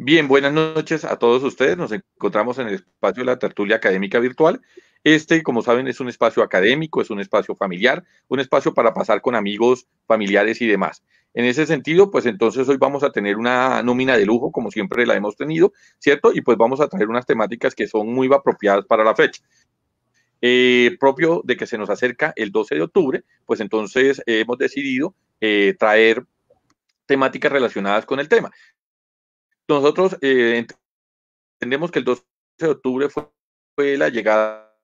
Bien, buenas noches a todos ustedes. Nos encontramos en el espacio de la tertulia académica virtual. Como saben, es un espacio académico, es un espacio familiar, un espacio para pasar con amigos, familiares y demás. En ese sentido, pues entonces hoy vamos a tener una nómina de lujo, como siempre la hemos tenido, ¿cierto? Y pues vamos a traer unas temáticas que son muy apropiadas para la fecha. Propio de que se nos acerca el 12 de octubre, pues entonces hemos decidido traer temáticas relacionadas con el tema. Nosotros entendemos que el 12 de octubre fue la llegada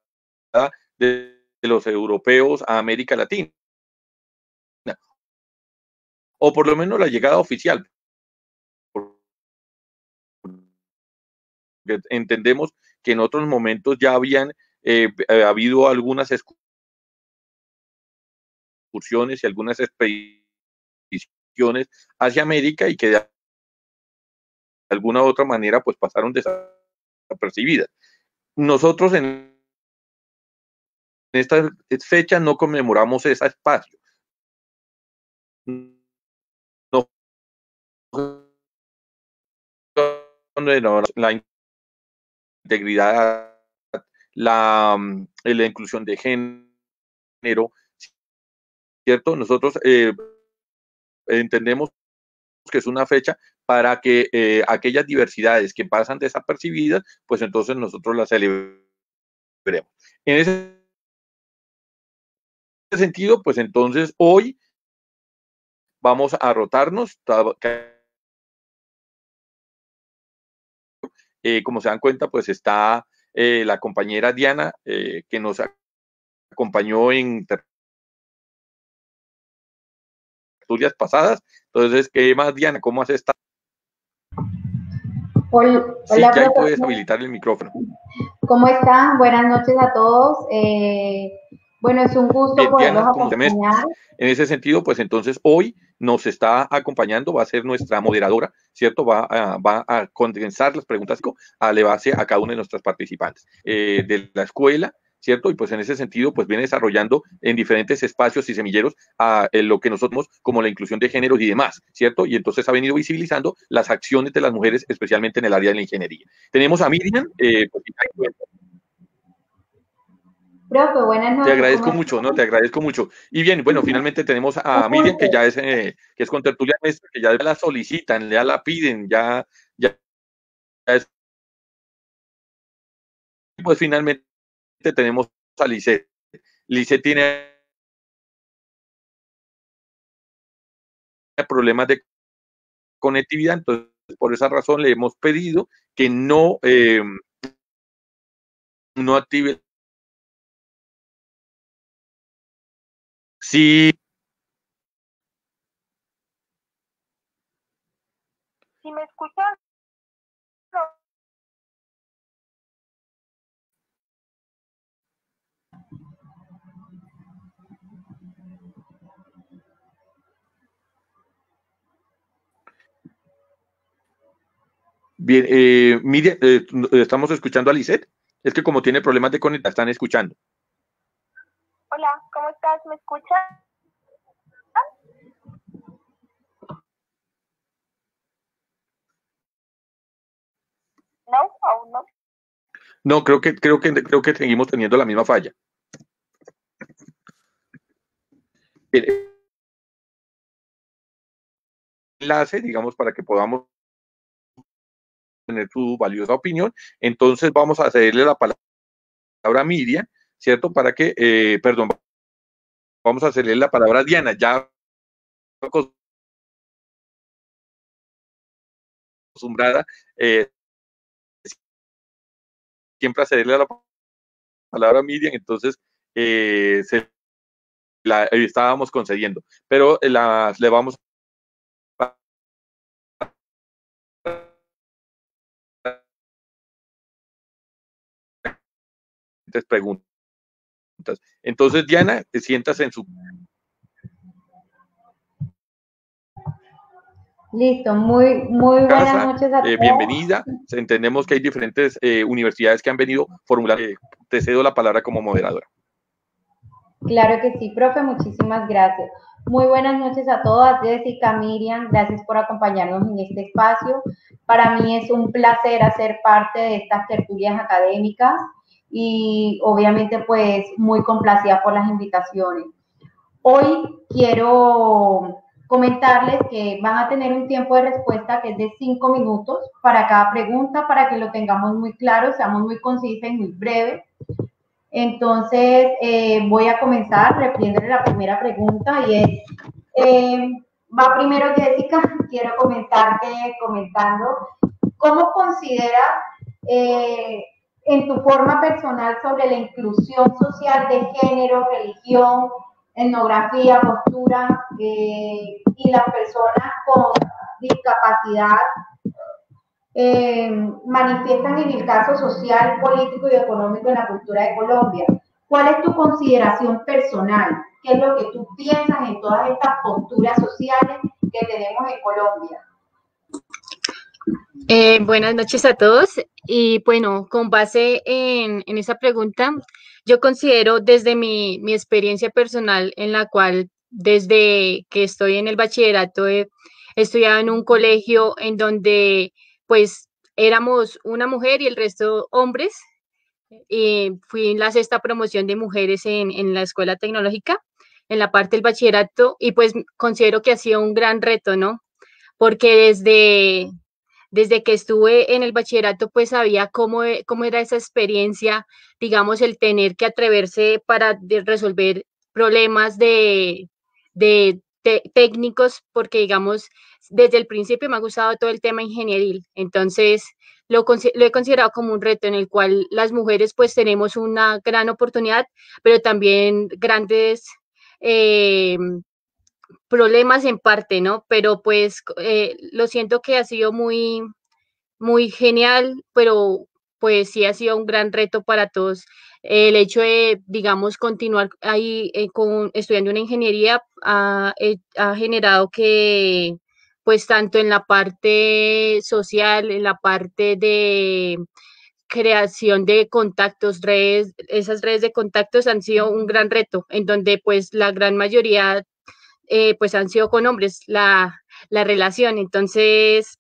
de los europeos a América Latina, o por lo menos la llegada oficial. Entendemos que en otros momentos ya habían habido algunas excursiones y algunas expediciones hacia América y que de alguna u otra manera pues pasaron desapercibidas. Nosotros en esta fecha no conmemoramos ese espacio. No, la integridad, la inclusión de género, ¿cierto? Nosotros entendemos que es una fecha para que aquellas diversidades que pasan desapercibidas, pues entonces nosotros las celebremos. En ese sentido, pues entonces hoy vamos a rotarnos, como se dan cuenta, pues está la compañera Diana, que nos acompañó en tertulias pasadas. Entonces, ¿qué más, Diana? ¿Cómo has estado? Hola, Sí, ya ahí profe. puedes habilitar el micrófono. ¿Cómo están? Buenas noches a todos. Bueno, es un gusto Bien, poderlos Diana, como acompañar. en ese sentido, pues entonces hoy nos está acompañando, va a ser nuestra moderadora, ¿cierto? Va a condensar las preguntas a elevarse a cada una de nuestras participantes de la escuela, ¿cierto? Y pues en ese sentido, pues viene desarrollando en diferentes espacios y semilleros lo que nosotros como la inclusión de géneros y demás, ¿cierto? Y entonces ha venido visibilizando las acciones de las mujeres, especialmente en el área de la ingeniería. Tenemos a Miriam, Profe, buenas te noches. ¿Cómo agradezco mucho, ¿no? están? Te agradezco mucho. Y bien, bueno, finalmente tenemos a Un Miriam, que gusto. ya que es contertulia nuestra, que ya la solicitan, ya la piden, ya es, pues finalmente tenemos a Lisette. Lisette tiene problemas de conectividad, entonces por esa razón le hemos pedido que no active. Sí, Si me escuchan, no. bien, Miriam, estamos escuchando a Lisette. Es que como tiene problemas de conectar, están escuchando. Hola, ¿cómo estás? ¿Me escuchas? No, aún no. No, creo que seguimos teniendo la misma falla. Bien, enlace, digamos, para que podamos tener su valiosa opinión. Entonces vamos a cederle la palabra a Miriam, ¿cierto? Para que, perdón, vamos a cederle la palabra a Diana, ya acostumbrada siempre a cederle la palabra a Miriam, entonces la estábamos concediendo, pero le vamos a preguntas. Entonces, Diana, te sientas en su... Listo, muy buenas casa, noches a todos. bienvenida. Entendemos que hay diferentes universidades que han venido formulando. Te cedo la palabra como moderadora. Claro que sí, profe, muchísimas gracias. Muy buenas noches a todas. Jessica, Miriam, gracias por acompañarnos en este espacio. Para mí es un placer hacer parte de estas tertulias académicas y obviamente pues muy complacida por las invitaciones. Hoy quiero comentarles que van a tener un tiempo de respuesta que es de 5 minutos para cada pregunta, para que lo tengamos muy claro, seamos muy concisas y muy breves. Entonces, voy a comenzar repitiéndole la primera pregunta y es, va primero Jessica, quiero comentando, ¿cómo consideras en tu forma personal sobre la inclusión social de género, religión, etnografía, postura y las personas con discapacidad manifiestan en el caso social, político y económico en la cultura de Colombia? ¿Cuál es tu consideración personal? ¿Qué es lo que tú piensas en todas estas posturas sociales que tenemos en Colombia? Buenas noches a todos y bueno, con base en esa pregunta, yo considero desde mi experiencia personal en la cual desde que estoy en el bachillerato he estudiado en un colegio en donde pues éramos una mujer y el resto hombres. Fui en la sexta promoción de mujeres en la escuela tecnológica, en la parte del bachillerato y pues considero que ha sido un gran reto, ¿no? Porque desde que estuve en el bachillerato, pues sabía cómo era esa experiencia, digamos, el tener que atreverse para resolver problemas de técnicos, porque, digamos, desde el principio me ha gustado todo el tema ingenieril. Entonces, lo he considerado como un reto en el cual las mujeres, pues, tenemos una gran oportunidad, pero también grandes eh, problemas en parte, ¿no? Pero pues lo siento que ha sido muy genial, pero pues sí ha sido un gran reto para todos. El hecho de, digamos, continuar ahí estudiando una ingeniería ha generado que, pues tanto en la parte social, en la parte de creación de contactos, redes, esas redes de contactos han sido un gran reto, en donde pues la gran mayoría pues han sido con hombres la relación. Entonces,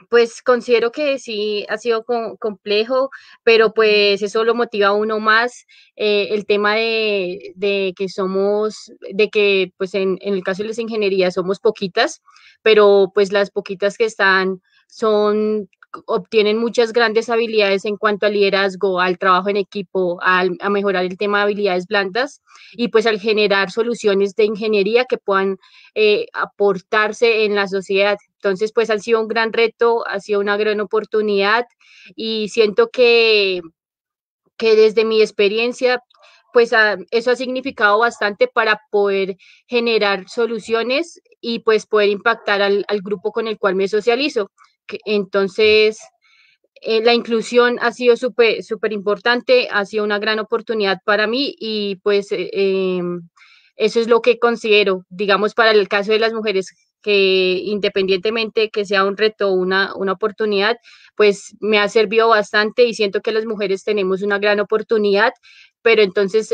pues considero que sí ha sido complejo, pero pues eso lo motiva a uno más el tema de que somos, de que pues en el caso de las ingenierías somos poquitas, pero pues las poquitas que están obtienen muchas grandes habilidades en cuanto al liderazgo, al trabajo en equipo, a mejorar el tema de habilidades blandas y pues al generar soluciones de ingeniería que puedan aportarse en la sociedad. Entonces, pues ha sido un gran reto, ha sido una gran oportunidad y siento que desde mi experiencia, pues eso ha significado bastante para poder generar soluciones y pues poder impactar al grupo con el cual me socializo. Entonces, la inclusión ha sido súper importante, ha sido una gran oportunidad para mí y pues eso es lo que considero, digamos, para el caso de las mujeres, que independientemente que sea un reto o una oportunidad, pues me ha servido bastante y siento que las mujeres tenemos una gran oportunidad, pero entonces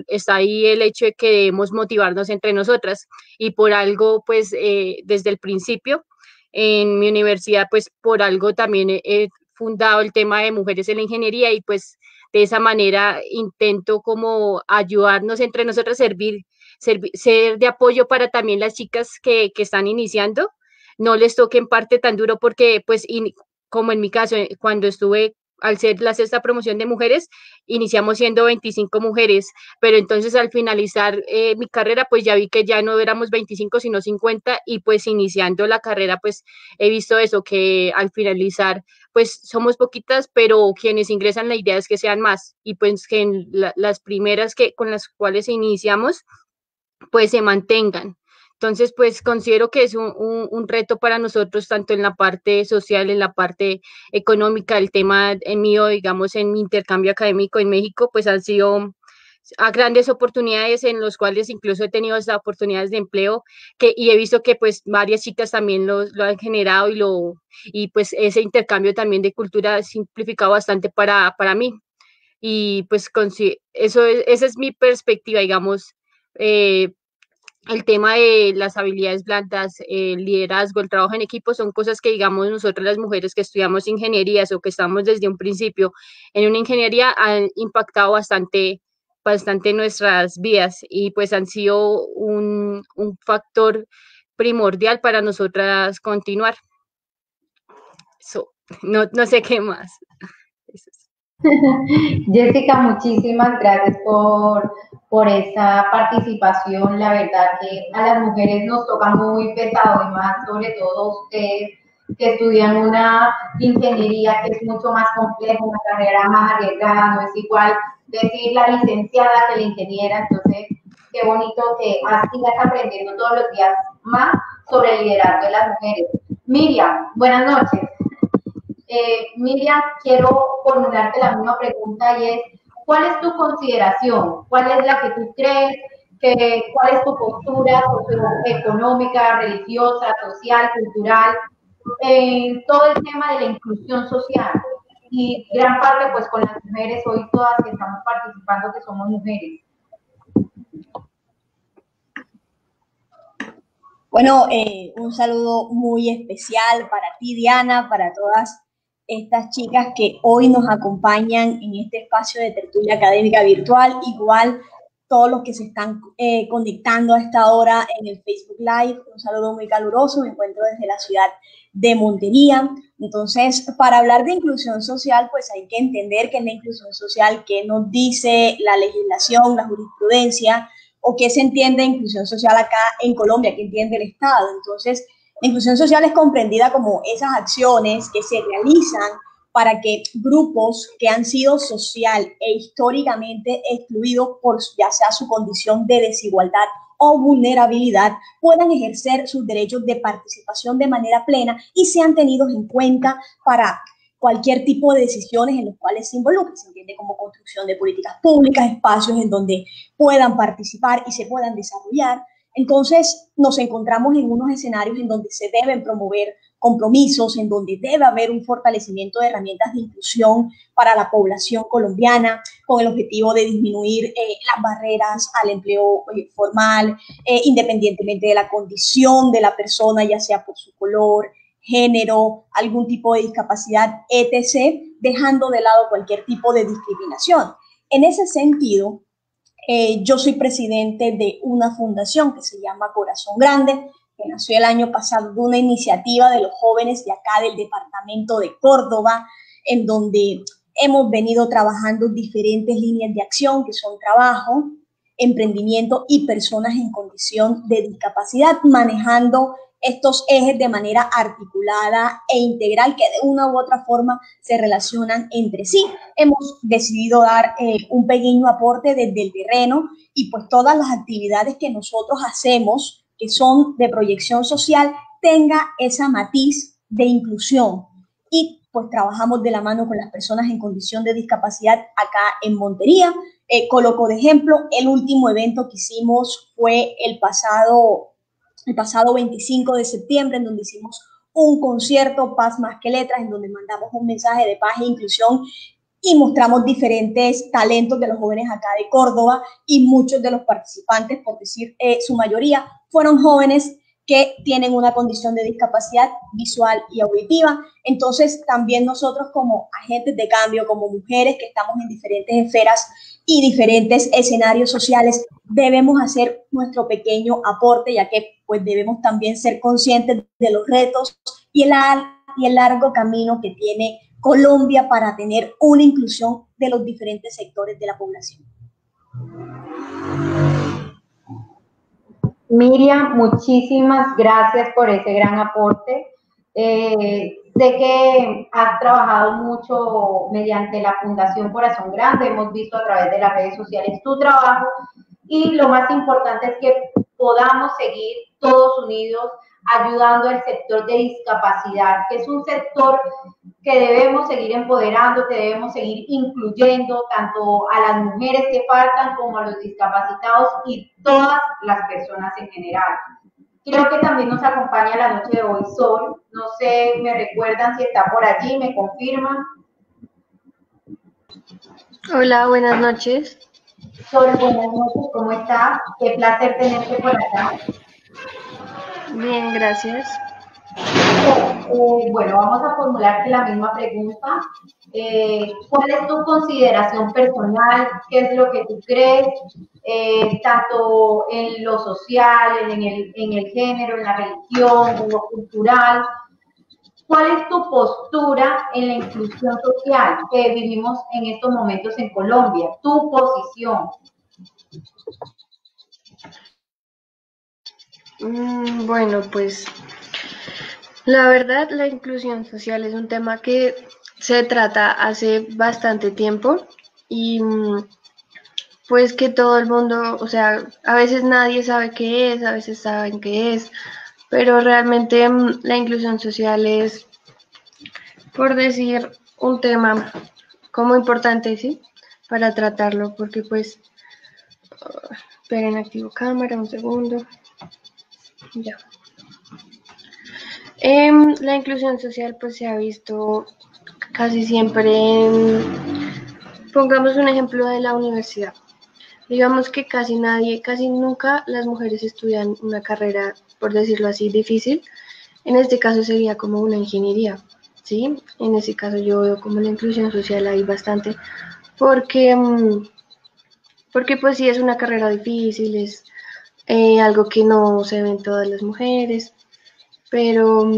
está ahí el hecho de que debemos motivarnos entre nosotras y por algo, pues desde el principio en mi universidad, pues por algo también he fundado el tema de mujeres en la ingeniería y pues de esa manera intento como ayudarnos entre nosotras, ser de apoyo para también las chicas que están iniciando, no les toque en parte tan duro porque pues como en mi caso, cuando estuve al ser la sexta promoción de mujeres, iniciamos siendo 25 mujeres, pero entonces al finalizar mi carrera, pues ya vi que ya no éramos 25, sino 50, y pues iniciando la carrera, pues he visto eso, que al finalizar, pues somos poquitas, pero quienes ingresan, la idea es que sean más, y pues que en las primeras con las cuales iniciamos, pues se mantengan. Entonces, pues considero que es un reto para nosotros, tanto en la parte social, en la parte económica. El tema mío, digamos, en mi intercambio académico en México, pues han sido a grandes oportunidades en los cuales incluso he tenido esas oportunidades de empleo y he visto que pues varias chicas también lo han generado y pues ese intercambio también de cultura ha simplificado bastante para mí. Y pues esa es mi perspectiva, digamos, eh, el tema de las habilidades blandas, el liderazgo, el trabajo en equipo, son cosas que, digamos, nosotros las mujeres que estudiamos ingenierías o que estamos desde un principio en una ingeniería han impactado bastante nuestras vidas y pues han sido un factor primordial para nosotras continuar. So, no sé qué más. Eso es. Jessica, muchísimas gracias por esa participación. La verdad que a las mujeres nos toca muy pesado y más sobre todo ustedes que estudian una ingeniería que es mucho más compleja, una carrera más arriesgada, no es igual decir la licenciada que la ingeniera. Entonces, qué bonito que sigas aprendiendo todos los días más sobre el liderazgo de las mujeres. Miriam, buenas noches. Miriam, quiero formularte la misma pregunta y es, ¿cuál es tu consideración? ¿Cuál es la que tú crees? ¿Cuál es tu postura socioeconómica, religiosa, social, cultural, en todo el tema de la inclusión social? Y gran parte, pues, con las mujeres, hoy todas que estamos participando, que somos mujeres. Bueno, un saludo muy especial para ti, Diana, para todas estas chicas que hoy nos acompañan en este espacio de tertulia académica virtual, igual todos los que se están conectando a esta hora en el Facebook Live. Un saludo muy caluroso, me encuentro desde la ciudad de Montería. Entonces, para hablar de inclusión social, pues hay que entender qué es la inclusión social, qué nos dice la legislación, la jurisprudencia, o qué se entiende inclusión social acá en Colombia, qué entiende el Estado. Entonces, la inclusión social es comprendida como esas acciones que se realizan para que grupos que han sido social e históricamente excluidos por ya sea su condición de desigualdad o vulnerabilidad puedan ejercer sus derechos de participación de manera plena y sean tenidos en cuenta para cualquier tipo de decisiones en los cuales se involucren. Se entiende como construcción de políticas públicas, espacios en donde puedan participar y se puedan desarrollar. Entonces nos encontramos en unos escenarios en donde se deben promover compromisos, en donde debe haber un fortalecimiento de herramientas de inclusión para la población colombiana, con el objetivo de disminuir las barreras al empleo formal, independientemente de la condición de la persona, ya sea por su color, género, algún tipo de discapacidad, etc., dejando de lado cualquier tipo de discriminación. En ese sentido, yo soy presidente de una fundación que se llama Corazón Grande, que nació el año pasado de una iniciativa de los jóvenes de acá del departamento de Córdoba, en donde hemos venido trabajando diferentes líneas de acción, que son trabajo, emprendimiento y personas en condición de discapacidad, manejando estos ejes de manera articulada e integral que de una u otra forma se relacionan entre sí. Hemos decidido dar un pequeño aporte desde el terreno y pues todas las actividades que nosotros hacemos, que son de proyección social, tenga esa matiz de inclusión. Y pues trabajamos de la mano con las personas en condición de discapacidad acá en Montería. Coloco de ejemplo, el último evento que hicimos fue el pasado 25 de septiembre, en donde hicimos un concierto, Paz Más que Letras, en donde mandamos un mensaje de paz e inclusión y mostramos diferentes talentos de los jóvenes acá de Córdoba, y muchos de los participantes, por decir su mayoría, fueron jóvenes que tienen una condición de discapacidad visual y auditiva. Entonces, también nosotros como agentes de cambio, como mujeres que estamos en diferentes esferas y diferentes escenarios sociales, debemos hacer nuestro pequeño aporte, ya que pues debemos también ser conscientes de los retos y el largo camino que tiene Colombia para tener una inclusión de los diferentes sectores de la población. Miriam, muchísimas gracias por ese gran aporte. Sé que has trabajado mucho mediante la Fundación Corazón Grande, hemos visto a través de las redes sociales tu trabajo, y lo más importante es que podamos seguir todos unidos ayudando al sector de discapacidad, que es un sector que debemos seguir empoderando, que debemos seguir incluyendo tanto a las mujeres que faltan como a los discapacitados y todas las personas en general. Creo que también nos acompaña la noche de hoy Sol. No sé, me recuerdan si está por allí, me confirman. Hola, buenas noches. Sol, buenas noches, ¿cómo estás? Qué placer tenerte por acá. Bien, gracias. Bueno, vamos a formularte la misma pregunta. ¿Cuál es tu consideración personal? ¿Qué es lo que tú crees? Tanto en lo social, en el género, en la religión, en lo cultural. ¿Cuál es tu postura en la inclusión social que vivimos en estos momentos en Colombia? Tu posición. Bueno, pues la verdad, la inclusión social es un tema que se trata hace bastante tiempo y pues que todo el mundo, o sea, a veces nadie sabe qué es, a veces saben qué es, pero realmente la inclusión social es, por decir, un tema como importante, ¿sí? Para tratarlo, porque pues, esperen, activo cámara, un segundo, ya. La inclusión social pues se ha visto casi siempre pongamos un ejemplo de la universidad. Digamos que casi nadie, casi nunca las mujeres estudian una carrera, por decirlo así, difícil. En este caso sería como una ingeniería, ¿sí? En ese caso yo veo como la inclusión social ahí bastante, porque, porque pues sí es una carrera difícil, es algo que no se ve en todas las mujeres, pero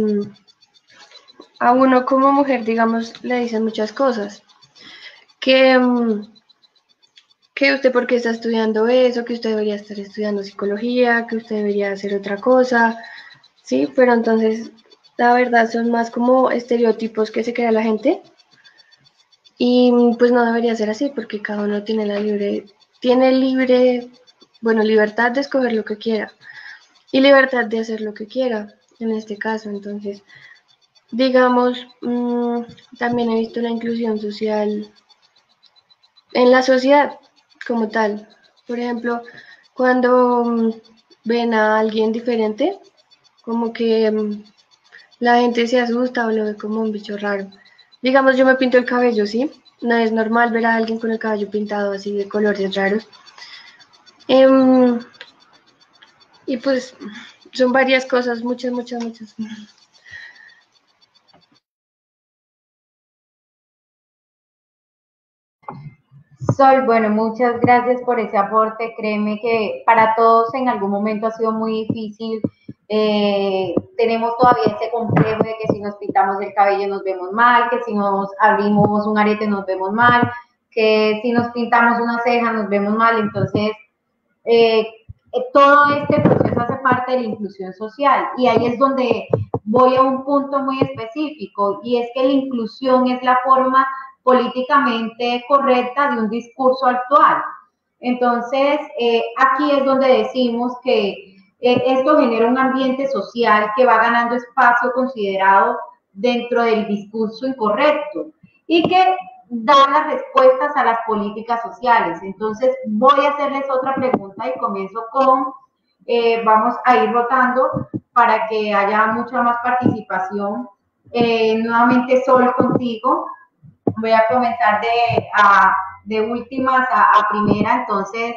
a uno como mujer, digamos, le dicen muchas cosas. Que, que usted por qué está estudiando eso, que usted debería estar estudiando psicología, que usted debería hacer otra cosa, ¿sí? Pero entonces, la verdad, son más como estereotipos que se crea la gente y pues no debería ser así porque cada uno tiene libre, bueno, libertad de escoger lo que quiera y libertad de hacer lo que quiera en este caso. Entonces, digamos, también he visto la inclusión social en la sociedad como tal. Por ejemplo, cuando ven a alguien diferente, como que la gente se asusta o lo ve como un bicho raro. Digamos, yo me pinto el cabello, ¿sí? No es normal ver a alguien con el cabello pintado así de colores raros. Y pues son varias cosas, muchas, muchas, muchas. Sol, bueno, muchas gracias por ese aporte. Créeme que para todos en algún momento ha sido muy difícil. Tenemos todavía ese complejo de que si nos pintamos el cabello nos vemos mal, que si nos abrimos un arete nos vemos mal, que si nos pintamos una ceja nos vemos mal. Entonces, eh, todo este proceso hace parte de la inclusión social y ahí es donde voy a un punto muy específico y es que la inclusión es la forma políticamente correcta de un discurso actual. Entonces, aquí es donde decimos que esto genera un ambiente social que va ganando espacio considerado dentro del discurso incorrecto y que da las respuestas a las políticas sociales. Entonces, voy a hacerles otra pregunta y comienzo con, vamos a ir rotando para que haya mucha más participación. Nuevamente, solo contigo. Voy a comenzar de últimas a primera. Entonces,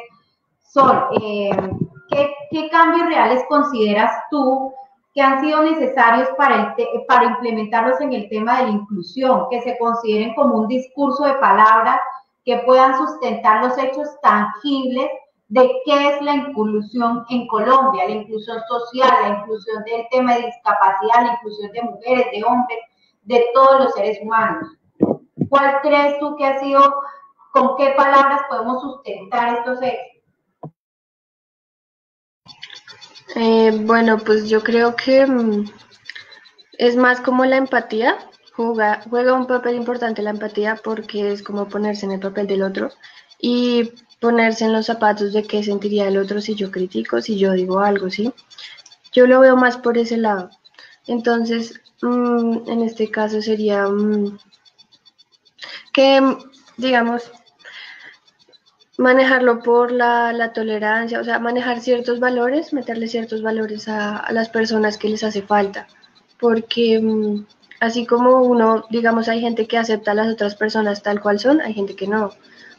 Sol, ¿qué cambios reales consideras tú que han sido necesarios para implementarlos en el tema de la inclusión, que se consideren como un discurso de palabras que puedan sustentar los hechos tangibles de qué es la inclusión en Colombia, la inclusión social, la inclusión del tema de discapacidad, la inclusión de mujeres, de hombres, de todos los seres humanos? ¿Cuál crees tú que ha sido, con qué palabras podemos sustentar estos hechos? Bueno, pues yo creo que es más como la empatía, juega un papel importante la empatía porque es como ponerse en el papel del otro y ponerse en los zapatos de qué sentiría el otro si yo critico, si yo digo algo, ¿sí? Yo lo veo más por ese lado. Entonces, en este caso sería que, digamos, manejarlo por la tolerancia, o sea, manejar ciertos valores, meterle ciertos valores a las personas que les hace falta, porque así como uno, digamos, hay gente que acepta a las otras personas tal cual son, hay gente que no.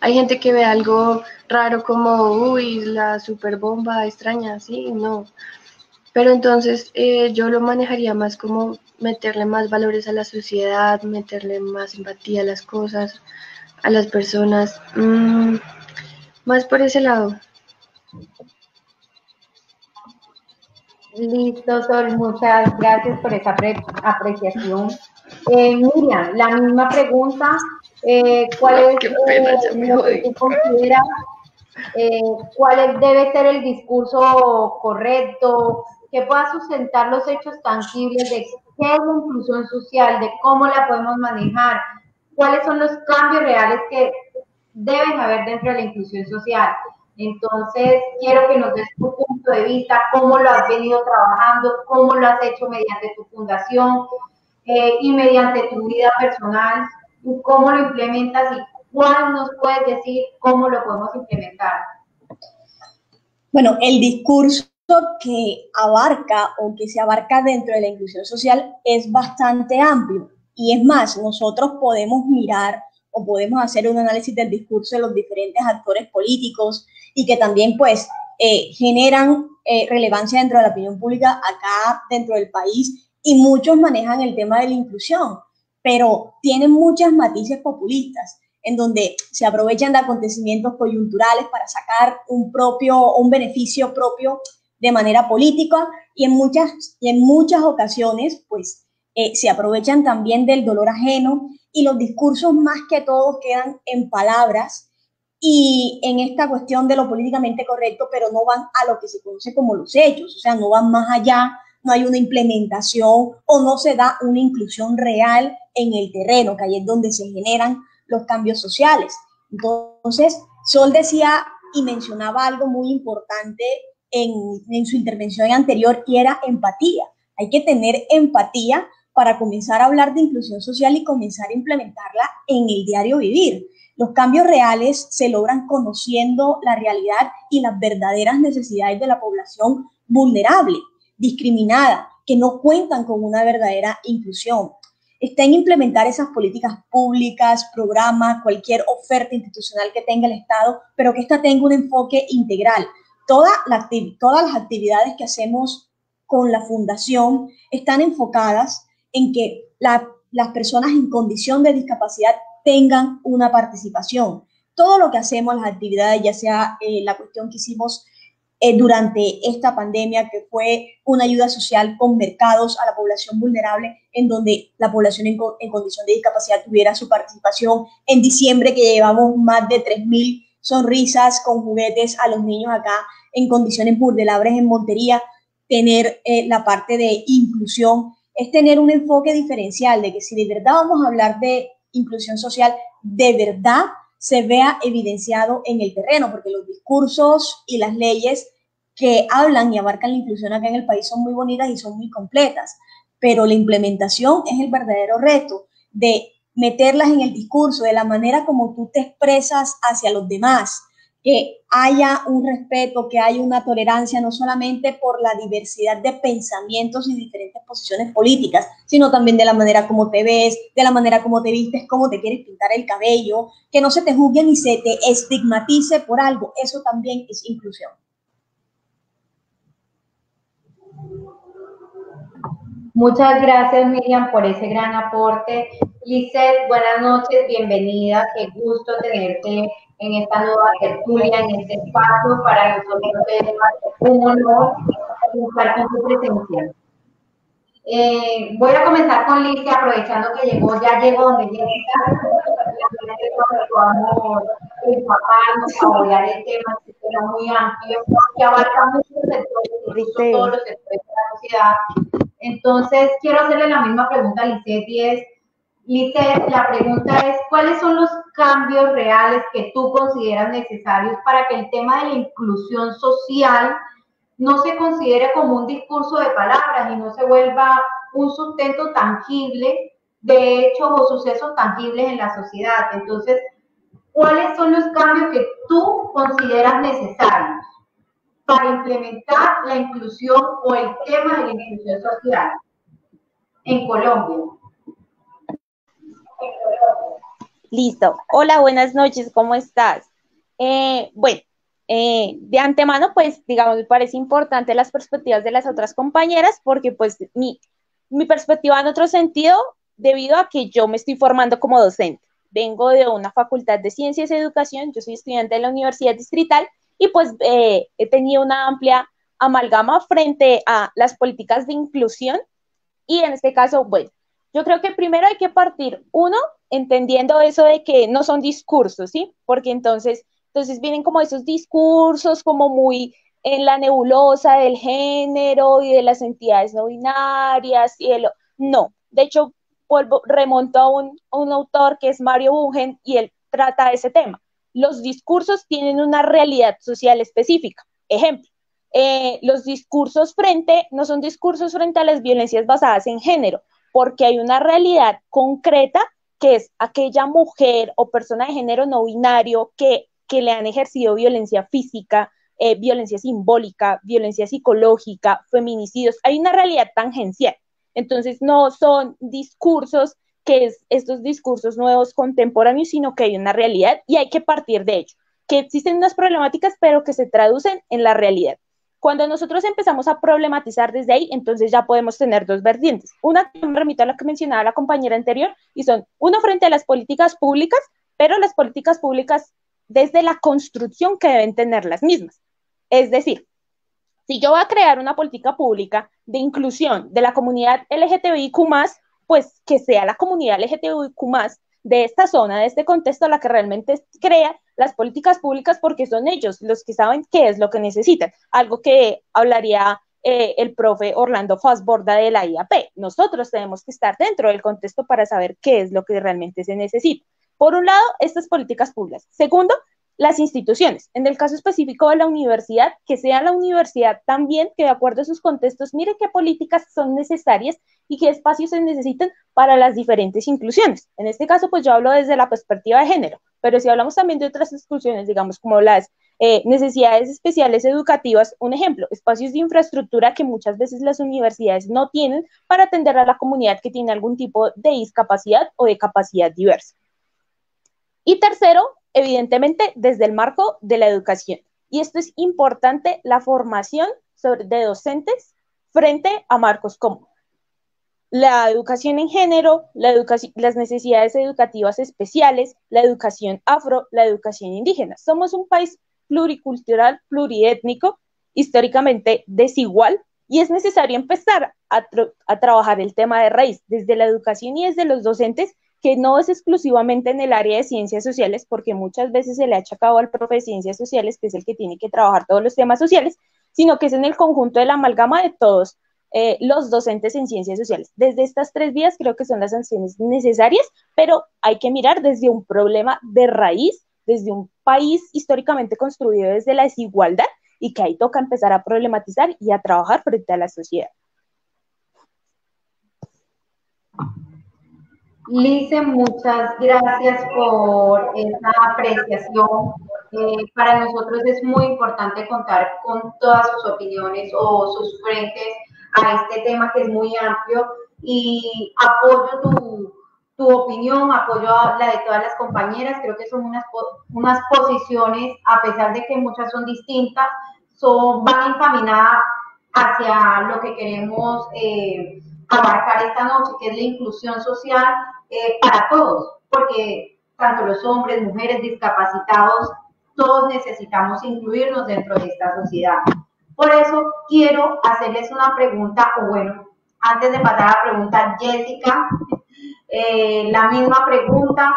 Hay gente que ve algo raro como, uy, la super bomba extraña, sí, no. Pero entonces yo lo manejaría más como meterle más valores a la sociedad, meterle más empatía a las cosas, a las personas, más por ese lado. Listo, Sol, muchas gracias por esa apreciación. Miriam, la misma pregunta, ¿cuál es Qué pena, ya me lo que jodí. tú consideras, debe ser el discurso correcto, que pueda sustentar los hechos tangibles de qué es la inclusión social, de cómo la podemos manejar, cuáles son los cambios reales que deben haber dentro de la inclusión social? Entonces, quiero que nos des tu punto de vista, cómo lo has venido trabajando, cómo lo has hecho mediante tu fundación y mediante tu vida personal, y cómo lo implementas y cuál nos puedes decir cómo lo podemos implementar. Bueno, el discurso que abarca o que se abarca dentro de la inclusión social es bastante amplio. Y es más, nosotros podemos mirar o podemos hacer un análisis del discurso de los diferentes actores políticos y que también pues generan relevancia dentro de la opinión pública acá dentro del país, y muchos manejan el tema de la inclusión, pero tienen muchas matices populistas en donde se aprovechan de acontecimientos coyunturales para sacar un beneficio propio de manera política, y en muchas ocasiones pues se aprovechan también del dolor ajeno, y los discursos más que todo quedan en palabras y en esta cuestión de lo políticamente correcto, pero no van a lo que se conoce como los hechos, o sea, no van más allá, no hay una implementación o no se da una inclusión real en el terreno, que ahí es donde se generan los cambios sociales. Entonces, Sol decía y mencionaba algo muy importante en su intervención anterior, y era empatía. Hay que tener empatía para comenzar a hablar de inclusión social y comenzar a implementarla en el diario vivir. Los cambios reales se logran conociendo la realidad y las verdaderas necesidades de la población vulnerable, discriminada, que no cuentan con una verdadera inclusión. Está en implementar esas políticas públicas, programas, cualquier oferta institucional que tenga el Estado, pero que ésta tenga un enfoque integral. Todas las actividades que hacemos con la Fundación están enfocadas en que las personas en condición de discapacidad tengan una participación. Todo lo que hacemos, las actividades, ya sea la cuestión que hicimos durante esta pandemia, que fue una ayuda social con mercados a la población vulnerable, en donde la población en condición de discapacidad tuviera su participación. En diciembre, que llevamos más de 3.000 sonrisas con juguetes a los niños acá en condiciones vulnerables en Montería, tener la parte de inclusión, es tener un enfoque diferencial, de que si de verdad vamos a hablar de inclusión social, de verdad se vea evidenciado en el terreno, porque los discursos y las leyes que hablan y abarcan la inclusión acá en el país son muy bonitas y son muy completas, pero la implementación es el verdadero reto de meterlas en el discurso, de la manera como tú te expresas hacia los demás, que haya un respeto, que haya una tolerancia, no solamente por la diversidad de pensamientos y diferentes posiciones políticas, sino también de la manera como te ves, de la manera como te vistes, cómo te quieres pintar el cabello, que no se te juzgue ni se te estigmatice por algo. Eso también es inclusión. Muchas gracias, Miriam, por ese gran aporte. Lisset, buenas noches, bienvenida. Qué gusto tenerte en esta nueva tertulia, en este espacio. Para nosotros es un honor estar con tu presencia. Voy a comenzar con Licia, aprovechando que ya llegó donde Jessica. Vamos a empaparnos, a hablar el tema, es un tema muy amplio, que abarca muchos sectores, todos los sectores de la sociedad. Entonces, quiero hacerle la misma pregunta a Lisset, y es, Lisset, la pregunta es, ¿cuáles son los cambios reales que tú consideras necesarios para que el tema de la inclusión social no se considere como un discurso de palabras y no se vuelva un sustento tangible de hechos o sucesos tangibles en la sociedad? Entonces, ¿cuáles son los cambios que tú consideras necesarios para implementar la inclusión o el tema de la inclusión social en Colombia? Listo. Hola, buenas noches, ¿cómo estás? Bueno, de antemano, pues, digamos, me parece importante las perspectivas de las otras compañeras porque, pues, mi perspectiva en otro sentido, debido a que yo me estoy formando como docente. Vengo de una facultad de Ciencias y Educación, yo soy estudiante de la Universidad Distrital y, pues, he tenido una amplia amalgama frente a las políticas de inclusión y en este caso, bueno, yo creo que primero hay que partir, uno, entendiendo eso de que no son discursos, ¿sí? Porque entonces vienen como esos discursos como muy en la nebulosa del género y de las entidades no binarias y no, de hecho, remonto a un autor que es Mario Bugen y él trata ese tema. Los discursos tienen una realidad social específica. Ejemplo, los discursos no son discursos frente a las violencias basadas en género, porque hay una realidad concreta que es aquella mujer o persona de género no binario que le han ejercido violencia física, violencia simbólica, violencia psicológica, feminicidios. Hay una realidad tangencial. Entonces no son discursos que es estos discursos nuevos contemporáneos, sino que hay una realidad y hay que partir de ello, que existen unas problemáticas, pero que se traducen en la realidad. Cuando nosotros empezamos a problematizar desde ahí, entonces ya podemos tener dos vertientes. Una que me remito a lo que mencionaba la compañera anterior, y son uno frente a las políticas públicas, pero las políticas públicas desde la construcción que deben tener las mismas. Es decir, si yo voy a crear una política pública de inclusión de la comunidad LGTBIQ+, pues que sea la comunidad LGTBIQ+, de esta zona, de este contexto, la que realmente crea las políticas públicas, porque son ellos los que saben qué es lo que necesitan. Algo que hablaría el profe Orlando Fassborda de la IAP. Nosotros tenemos que estar dentro del contexto para saber qué es lo que realmente se necesita. Por un lado, estas políticas públicas. Segundo, las instituciones. En el caso específico de la universidad, que sea la universidad también que de acuerdo a sus contextos mire qué políticas son necesarias y qué espacios se necesitan para las diferentes inclusiones. En este caso, pues yo hablo desde la perspectiva de género, pero si hablamos también de otras exclusiones, digamos como las necesidades especiales educativas, un ejemplo, espacios de infraestructura que muchas veces las universidades no tienen para atender a la comunidad que tiene algún tipo de discapacidad o de capacidad diversa. Y tercero, evidentemente, desde el marco de la educación. Y esto es importante, la formación de docentes frente a marcos como la educación en género, las necesidades educativas especiales, la educación afro, la educación indígena. Somos un país pluricultural, pluriétnico, históricamente desigual, y es necesario empezar a trabajar el tema de raíz desde la educación y desde los docentes, que no es exclusivamente en el área de ciencias sociales, porque muchas veces se le ha achacado al profe de ciencias sociales, que es el que tiene que trabajar todos los temas sociales, sino que es en el conjunto de la amalgama de todos los docentes en ciencias sociales. Desde estas tres vías creo que son las sanciones necesarias, pero hay que mirar desde un problema de raíz, desde un país históricamente construido desde la desigualdad, y que ahí toca empezar a problematizar y a trabajar frente a la sociedad. Lice, muchas gracias por esa apreciación. Para nosotros es muy importante contar con todas sus opiniones o sus frentes a este tema que es muy amplio, y apoyo tu opinión, apoyo a la de todas las compañeras. Creo que son unas posiciones, a pesar de que muchas son distintas, van encaminadas hacia lo que queremos abarcar esta noche, que es la inclusión social para todos, porque tanto los hombres, mujeres, discapacitados, todos necesitamos incluirnos dentro de esta sociedad. Por eso quiero hacerles una pregunta, o bueno, antes de pasar a la pregunta, Jessica, la misma pregunta: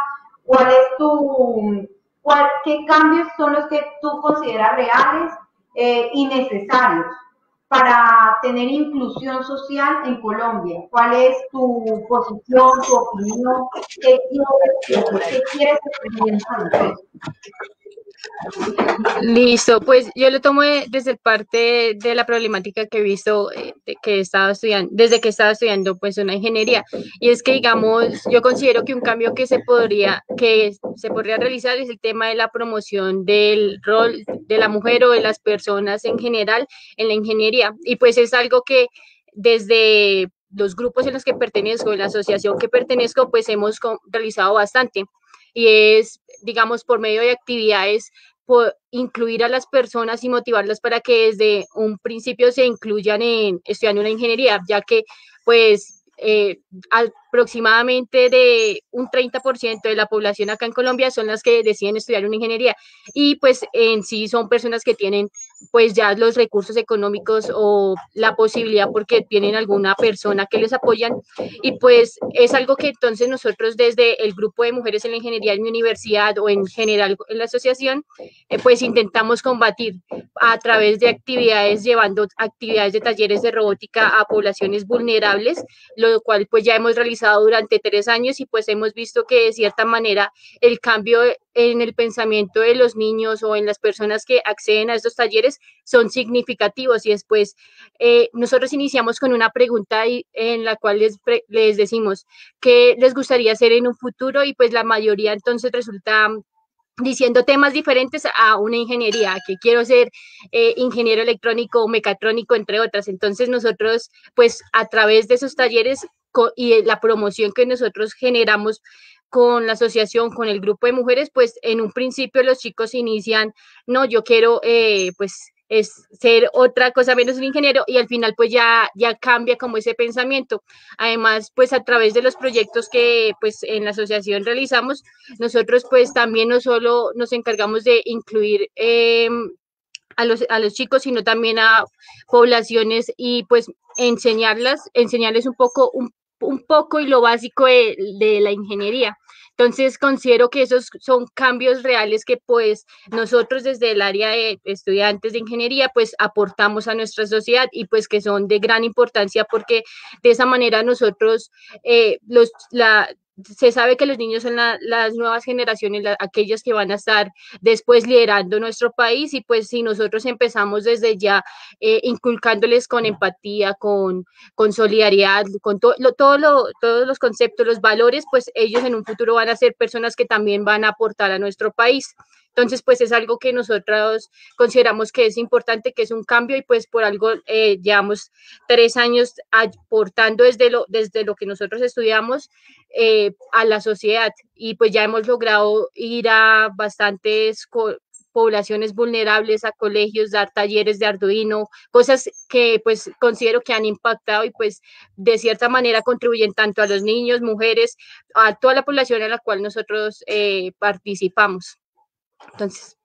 ¿qué cambios son los que tú consideras reales y necesarios para tener inclusión social en Colombia? ¿Cuál es tu posición, tu opinión? ¿Qué quieres experimentar? Listo, pues yo lo tomo desde parte de la problemática que he visto desde que estaba estudiando pues una ingeniería, y es que digamos, yo considero que un cambio que se podría realizar es el tema de la promoción del rol de la mujer o de las personas en general en la ingeniería, y pues es algo que desde los grupos en los que pertenezco, en la asociación que pertenezco, pues hemos realizado bastante. y es, digamos, por medio de actividades, incluir a las personas y motivarlas para que desde un principio se incluyan en estudiando una ingeniería, ya que pues aproximadamente de un 30% de la población acá en Colombia son las que deciden estudiar una ingeniería y pues en sí son personas que tienen pues ya los recursos económicos o la posibilidad porque tienen alguna persona que les apoyan y pues es algo que entonces nosotros desde el grupo de mujeres en la ingeniería en mi universidad o en general en la asociación pues intentamos combatir a través de actividades, llevando actividades de talleres de robótica a poblaciones vulnerables, lo cual pues ya hemos realizado durante 3 años y pues hemos visto que de cierta manera el cambio en el pensamiento de los niños o en las personas que acceden a estos talleres son significativos y después nosotros iniciamos con una pregunta en la cual les decimos qué les gustaría hacer en un futuro y pues la mayoría entonces resulta diciendo temas diferentes a una ingeniería, que quiero ser ingeniero electrónico o mecatrónico, entre otras. Entonces nosotros, pues a través de esos talleres y la promoción que nosotros generamos con la asociación, con el grupo de mujeres, pues en un principio los chicos inician, no, yo quiero pues es ser otra cosa menos un ingeniero y al final pues ya cambia como ese pensamiento. Además, pues a través de los proyectos que pues en la asociación realizamos, nosotros pues también no solo nos encargamos de incluir a los chicos, sino también a poblaciones y pues enseñarles un poco y lo básico de la ingeniería. Entonces, considero que esos son cambios reales que pues nosotros desde el área de estudiantes de ingeniería pues aportamos a nuestra sociedad y pues que son de gran importancia porque de esa manera nosotros se sabe que los niños son las nuevas generaciones, aquellos que van a estar después liderando nuestro país y pues si nosotros empezamos desde ya inculcándoles con empatía, con solidaridad, con todos los conceptos, los valores, pues ellos en un futuro van a ser personas que también van a aportar a nuestro país. Entonces, pues es algo que nosotros consideramos que es importante, que es un cambio y pues por algo llevamos 3 años aportando desde lo que nosotros estudiamos a la sociedad y pues ya hemos logrado ir a bastantes poblaciones vulnerables, a colegios, dar talleres de Arduino, cosas que pues considero que han impactado y pues de cierta manera contribuyen tanto a los niños, mujeres, a toda la población a la cual nosotros participamos. Entonces.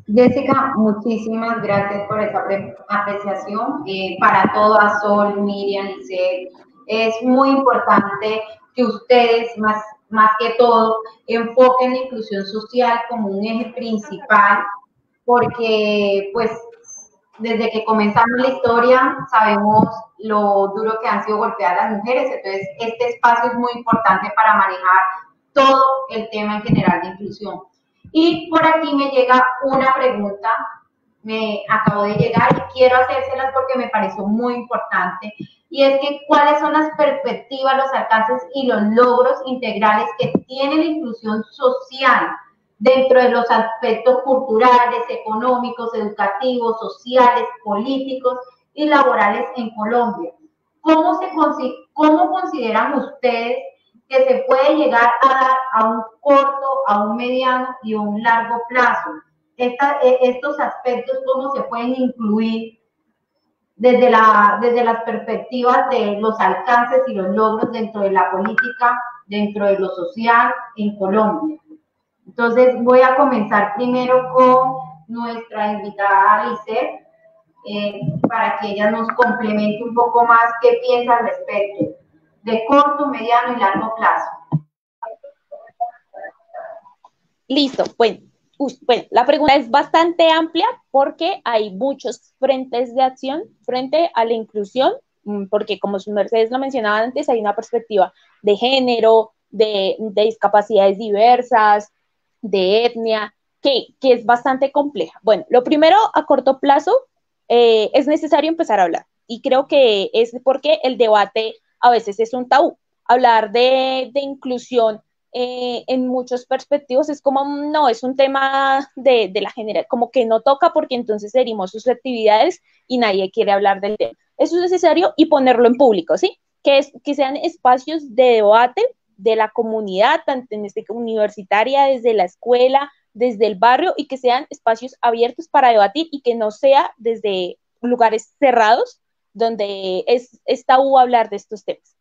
Jessica, muchísimas gracias por esa apreciación. Para todas, Sol, Miriam, Lisset, es muy importante que ustedes, más que todo, enfoquen la inclusión social como un eje principal, porque pues desde que comenzamos la historia sabemos lo duro que han sido golpeadas las mujeres, entonces este espacio es muy importante para manejar todo el tema en general de inclusión. Y por aquí me llega una pregunta, me acabo de llegar y quiero hacérselas porque me pareció muy importante, y es que ¿cuáles son las perspectivas, los alcances y los logros integrales que tiene la inclusión social dentro de los aspectos culturales, económicos, educativos, sociales, políticos y laborales en Colombia? ¿Cómo consideran ustedes que se puede llegar a dar a un corto, a un mediano y a un largo plazo? Estos aspectos, ¿cómo se pueden incluir desde las perspectivas de los alcances y los logros dentro de la política, dentro de lo social en Colombia? Entonces voy a comenzar primero con nuestra invitada Lisset, para que ella nos complemente un poco más qué piensa al respecto de corto, mediano y largo plazo. Listo, bueno, la pregunta es bastante amplia porque hay muchos frentes de acción frente a la inclusión, porque como sus mercedes lo mencionaban antes, hay una perspectiva de género, de discapacidades diversas, de etnia, que es bastante compleja. Bueno, lo primero, a corto plazo, es necesario empezar a hablar, y creo que es porque el debate a veces es un tabú. Hablar de inclusión en muchos perspectivos es como, no, es un tema de la general, como que no toca porque entonces herimos susceptibilidades y nadie quiere hablar del tema. Eso es necesario y ponerlo en público, ¿sí? Que sean espacios de debate de la comunidad, tanto en universitaria, desde la escuela, desde el barrio, y que sean espacios abiertos para debatir y que no sea desde lugares cerrados donde es tabú hablar de estos temas.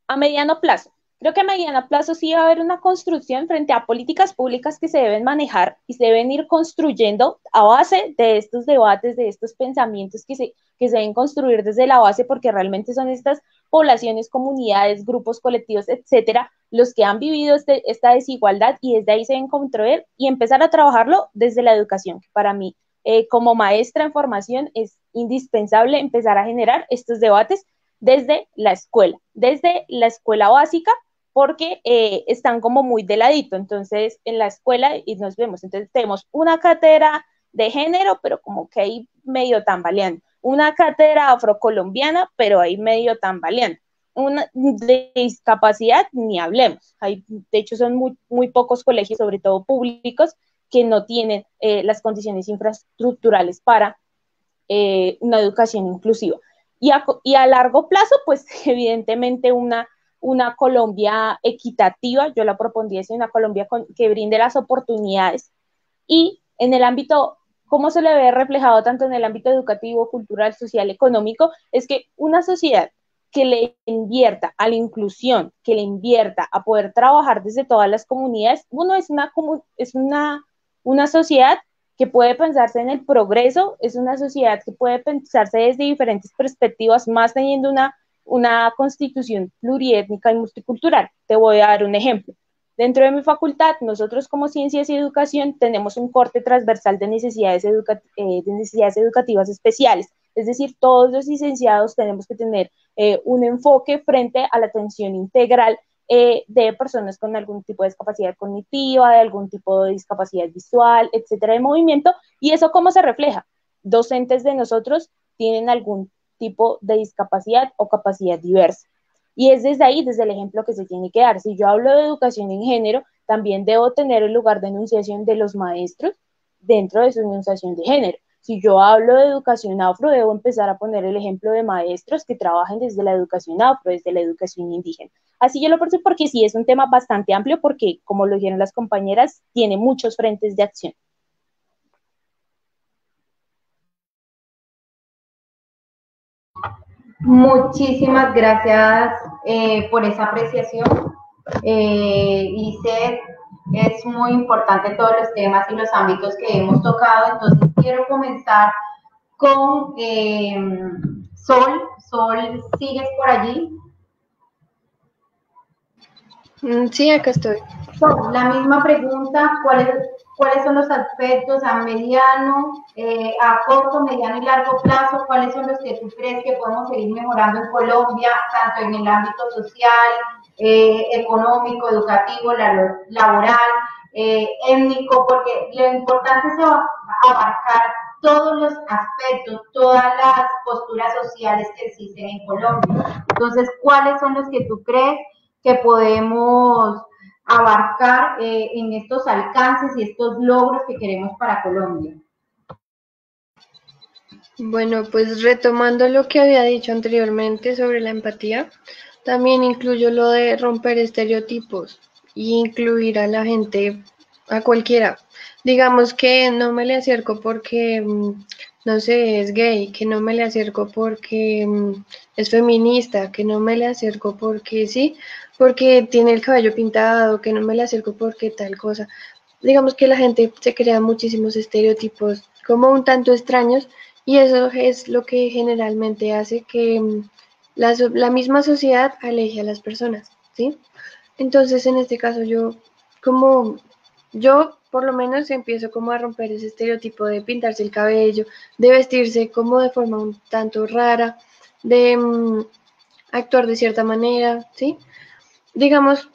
A mediano plazo. Creo que a mediano plazo sí va a haber una construcción frente a políticas públicas que se deben manejar y se deben ir construyendo a base de estos debates, de estos pensamientos que se deben construir desde la base, porque realmente son estas poblaciones, comunidades, grupos colectivos, etcétera, los que han vivido esta desigualdad, y desde ahí se deben construir y empezar a trabajarlo desde la educación, que para mí, como maestra en formación, es indispensable empezar a generar estos debates desde la escuela básica, porque están como muy de ladito. Entonces, en la escuela, y nos vemos, entonces tenemos una cátedra de género, pero como que ahí medio tambaleando, una cátedra afrocolombiana, pero ahí medio tambaleando, una de discapacidad, ni hablemos. De hecho, son muy pocos colegios, sobre todo públicos, que no tienen las condiciones infraestructurales para una educación inclusiva. Y a largo plazo, pues evidentemente una Colombia equitativa, yo la propondría, una Colombia que brinde las oportunidades, y en el ámbito, cómo se le ve reflejado tanto en el ámbito educativo, cultural, social, económico, es que una sociedad que le invierta a la inclusión, que le invierta a poder trabajar desde todas las comunidades, es una sociedad que puede pensarse en el progreso, es una sociedad que puede pensarse desde diferentes perspectivas, más teniendo una constitución pluriétnica y multicultural. Te voy a dar un ejemplo. Dentro de mi facultad, nosotros como Ciencias y Educación tenemos un corte transversal de necesidades educativas especiales. Es decir, todos los licenciados tenemos que tener un enfoque frente a la atención integral de personas con algún tipo de discapacidad cognitiva, de algún tipo de discapacidad visual, etcétera, de movimiento. ¿Y eso cómo se refleja? Docentes de nosotros tienen algún tipo de discapacidad o capacidad diversa. Y es desde ahí, desde el ejemplo que se tiene que dar. Si yo hablo de educación en género, también debo tener el lugar de enunciación de los maestros dentro de su enunciación de género. Si yo hablo de educación afro, debo empezar a poner el ejemplo de maestros que trabajen desde la educación afro, desde la educación indígena. Así yo lo percibo, porque sí es un tema bastante amplio, porque, como lo dijeron las compañeras, tiene muchos frentes de acción. Muchísimas gracias por esa apreciación. Lice, es muy importante todos los temas y los ámbitos que hemos tocado. Entonces quiero comenzar con Sol. Sol, ¿sigues por allí? Sí, acá estoy. Sol, la misma pregunta, ¿cuáles son los aspectos a mediano, a corto, mediano y largo plazo? ¿Cuáles son los que tú crees que podemos seguir mejorando en Colombia, tanto en el ámbito social, económico, educativo, laboral, étnico? Porque lo importante es abarcar todos los aspectos, todas las posturas sociales que existen en Colombia. Entonces, ¿cuáles son los que tú crees que podemos abarcar en estos alcances y estos logros que queremos para Colombia? Bueno, pues retomando lo que había dicho anteriormente sobre la empatía, también incluyo lo de romper estereotipos y incluir a la gente, a cualquiera. Digamos que no me le acerco porque, no sé, es gay, que no me le acerco porque es feminista, que no me le acerco porque sí, porque tiene el cabello pintado, que no me le acerco porque tal cosa. Digamos que la gente se crea muchísimos estereotipos como un tanto extraños, y eso es lo que generalmente hace que la misma sociedad aleje a las personas, ¿sí? Entonces, en este caso, yo por lo menos empiezo como a romper ese estereotipo de pintarse el cabello, de vestirse como de forma un tanto rara, de actuar de cierta manera, ¿sí? Digamos,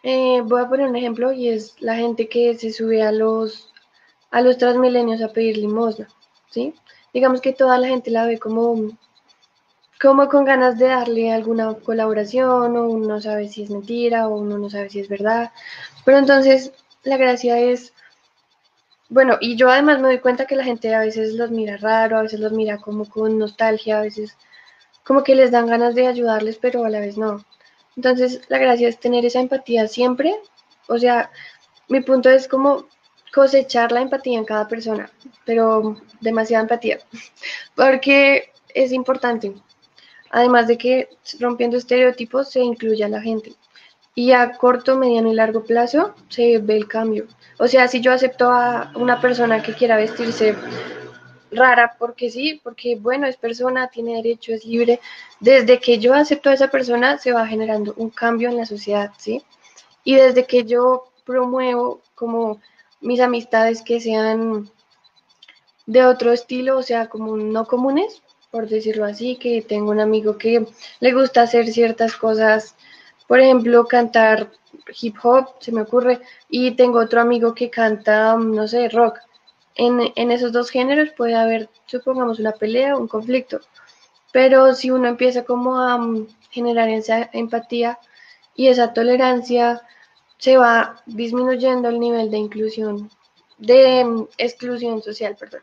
voy a poner un ejemplo, y es la gente que se sube a los Transmilenios a pedir limosna, ¿sí? Digamos que toda la gente la ve como con ganas de darle alguna colaboración, o uno no sabe si es mentira, o uno no sabe si es verdad. Pero entonces la gracia es, bueno, y yo además me doy cuenta que la gente a veces los mira raro, a veces los mira como con nostalgia, a veces como que les dan ganas de ayudarles, pero a la vez no. Entonces, la gracia es tener esa empatía siempre. O sea, mi punto es como cosechar la empatía en cada persona, pero demasiada empatía, porque es importante. Además de que rompiendo estereotipos se incluye a la gente. Y a corto, mediano y largo plazo se ve el cambio. O sea, si yo acepto a una persona que quiera vestirse rara, porque sí, porque bueno, es persona, tiene derecho, es libre, desde que yo acepto a esa persona se va generando un cambio en la sociedad, ¿sí? Y desde que yo promuevo como mis amistades que sean de otro estilo, o sea, como no comunes, por decirlo así, que tengo un amigo que le gusta hacer ciertas cosas, por ejemplo, cantar hip hop, se me ocurre, y tengo otro amigo que canta, no sé, rock. En esos dos géneros puede haber, supongamos, una pelea o un conflicto, pero si uno empieza como a generar esa empatía y esa tolerancia, se va disminuyendo el nivel de inclusión, de exclusión social, perdón,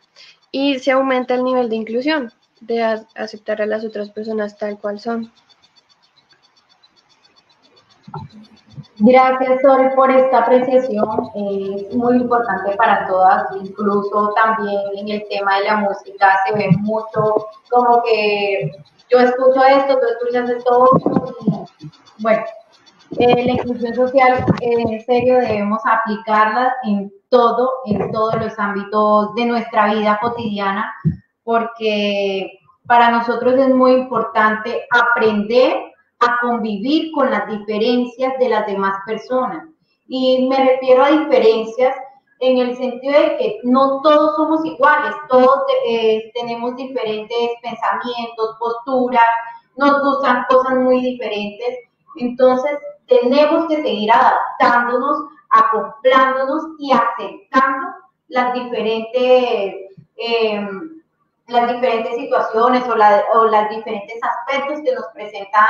y se aumenta el nivel de inclusión, de aceptar a las otras personas tal cual son. Gracias, Sol, por esta apreciación. Es muy importante para todas, incluso también en el tema de la música se ve mucho como que yo escucho esto, tú escuchas esto otro, y bueno, la inclusión social, en serio, debemos aplicarla en todos los ámbitos de nuestra vida cotidiana, porque para nosotros es muy importante aprender a convivir con las diferencias de las demás personas. Y me refiero a diferencias en el sentido de que no todos somos iguales, todos tenemos diferentes pensamientos, posturas, nos gustan cosas muy diferentes. Entonces, tenemos que seguir adaptándonos, acoplándonos y aceptando las diferentes, eh, las diferentes situaciones o las diferentes aspectos que nos presentan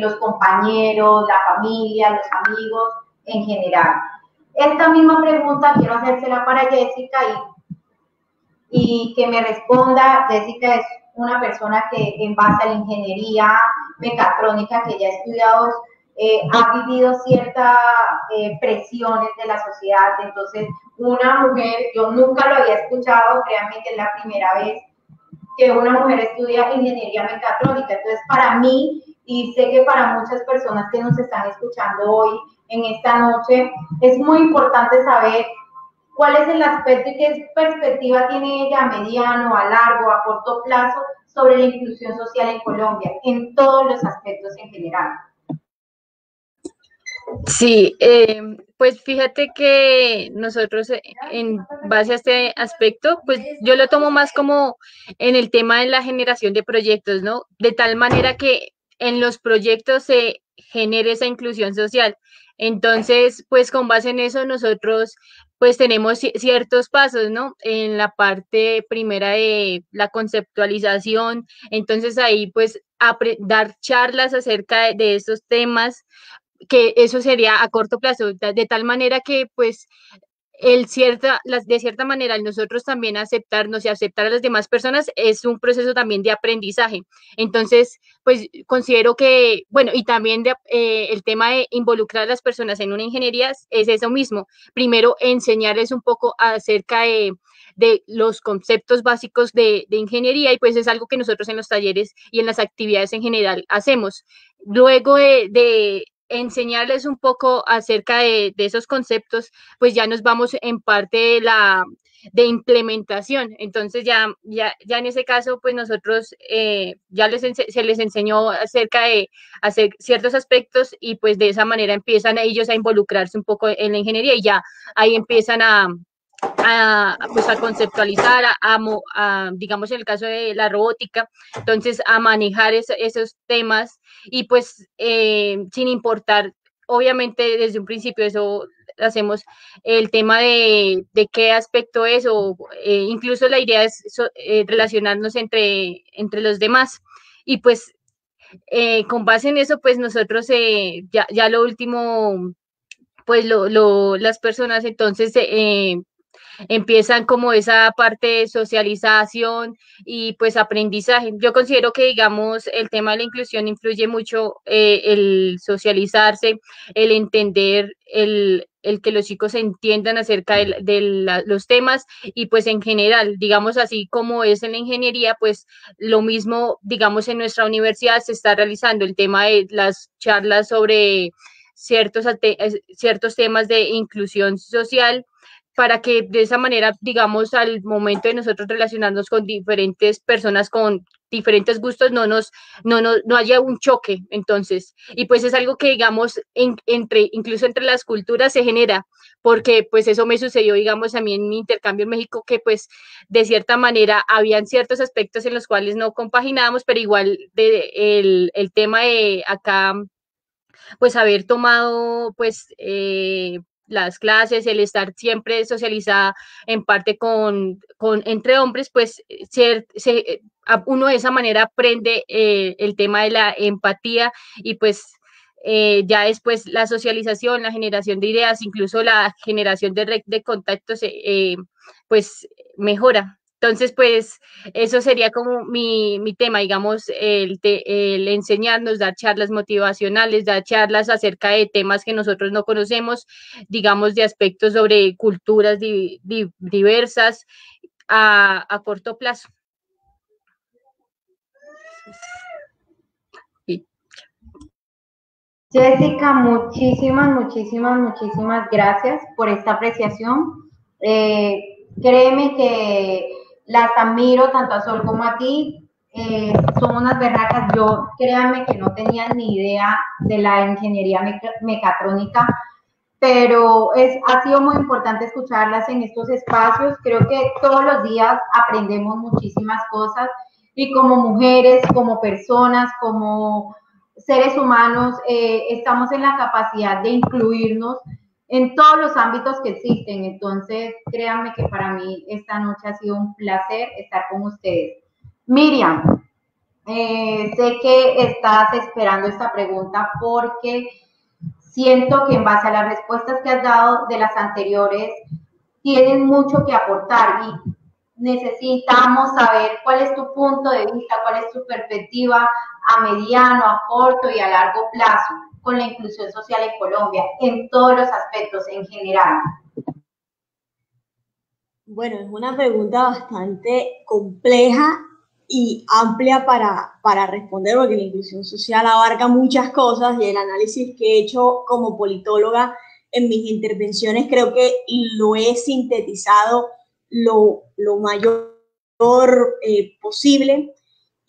los compañeros, la familia, los amigos en general. Esta misma pregunta quiero hacérsela para Jessica y que me responda. Jessica es una persona que en base a la ingeniería mecatrónica que ya ha estudiado, ha vivido ciertas presiones de la sociedad. Entonces, una mujer, yo nunca lo había escuchado, créanme que es la primera vez que una mujer estudia ingeniería mecatrónica. Entonces, para mí, y sé que para muchas personas que nos están escuchando hoy, en esta noche, es muy importante saber cuál es el aspecto y qué perspectiva tiene ella a mediano, a largo, a corto plazo sobre la inclusión social en Colombia, en todos los aspectos en general. Sí, pues fíjate que nosotros en base a este aspecto, pues yo lo tomo más como en el tema de la generación de proyectos, ¿no? De tal manera que en los proyectos se genere esa inclusión social. Entonces, pues con base en eso nosotros pues tenemos ciertos pasos, ¿no? En la parte primera de la conceptualización, entonces ahí pues dar charlas acerca de estos temas que eso sería a corto plazo, de tal manera que pues de cierta manera nosotros también aceptarnos y aceptar a las demás personas es un proceso también de aprendizaje. Entonces, pues considero que, bueno, y también el tema de involucrar a las personas en una ingeniería es eso mismo. Primero, enseñarles un poco acerca de los conceptos básicos de ingeniería y pues es algo que nosotros en los talleres y en las actividades en general hacemos. Luego de enseñarles un poco acerca de esos conceptos, pues ya nos vamos en parte de implementación. Entonces ya en ese caso, pues nosotros ya se les enseñó acerca de hacer ciertos aspectos y pues de esa manera empiezan ellos a involucrarse un poco en la ingeniería y ya ahí empiezan pues a conceptualizar, digamos en el caso de la robótica, entonces a manejar esos temas y pues sin importar, obviamente desde un principio eso hacemos el tema de qué aspecto es o incluso la idea es relacionarnos entre los demás y pues con base en eso pues nosotros ya lo último pues las personas entonces empiezan como esa parte de socialización y pues aprendizaje. Yo considero que, digamos, el tema de la inclusión influye mucho el socializarse, el entender, el que los chicos entiendan acerca de los temas y pues en general, digamos así como es en la ingeniería, pues lo mismo, digamos, en nuestra universidad se está realizando el tema de las charlas sobre ciertos temas de inclusión social para que de esa manera, digamos, al momento de nosotros relacionarnos con diferentes personas con diferentes gustos, no haya un choque, entonces, y pues es algo que, digamos, incluso entre las culturas se genera, porque pues eso me sucedió, digamos, a mí en mi intercambio en México, que pues de cierta manera habían ciertos aspectos en los cuales no compaginábamos, pero igual el tema de acá pues haber tomado pues las clases, el estar siempre socializada en parte entre hombres, pues uno de esa manera aprende el tema de la empatía y pues ya después la socialización, la generación de ideas, incluso la generación de red de contactos, pues mejora. Entonces, pues eso sería como mi tema, digamos, el enseñarnos, dar charlas motivacionales, dar charlas acerca de temas que nosotros no conocemos, digamos, de aspectos sobre culturas diversas a corto plazo. Jessica, muchísimas gracias por esta apreciación. Créeme que las admiro tanto a Sol como a ti. Son unas berracas. Yo, créanme que no tenía ni idea de la ingeniería mecatrónica, pero ha sido muy importante escucharlas en estos espacios. Creo que todos los días aprendemos muchísimas cosas y como mujeres, como personas, como seres humanos, estamos en la capacidad de incluirnos en todos los ámbitos que existen. Entonces, créanme que para mí esta noche ha sido un placer estar con ustedes. Miriam, sé que estás esperando esta pregunta porque siento que en base a las respuestas que has dado de las anteriores, tienes mucho que aportar y necesitamos saber cuál es tu punto de vista, cuál es tu perspectiva a mediano, a corto y a largo plazo con la inclusión social en Colombia, en todos los aspectos en general. Bueno, es una pregunta bastante compleja y amplia para responder, porque la inclusión social abarca muchas cosas y el análisis que he hecho como politóloga en mis intervenciones creo que lo he sintetizado lo mayor posible.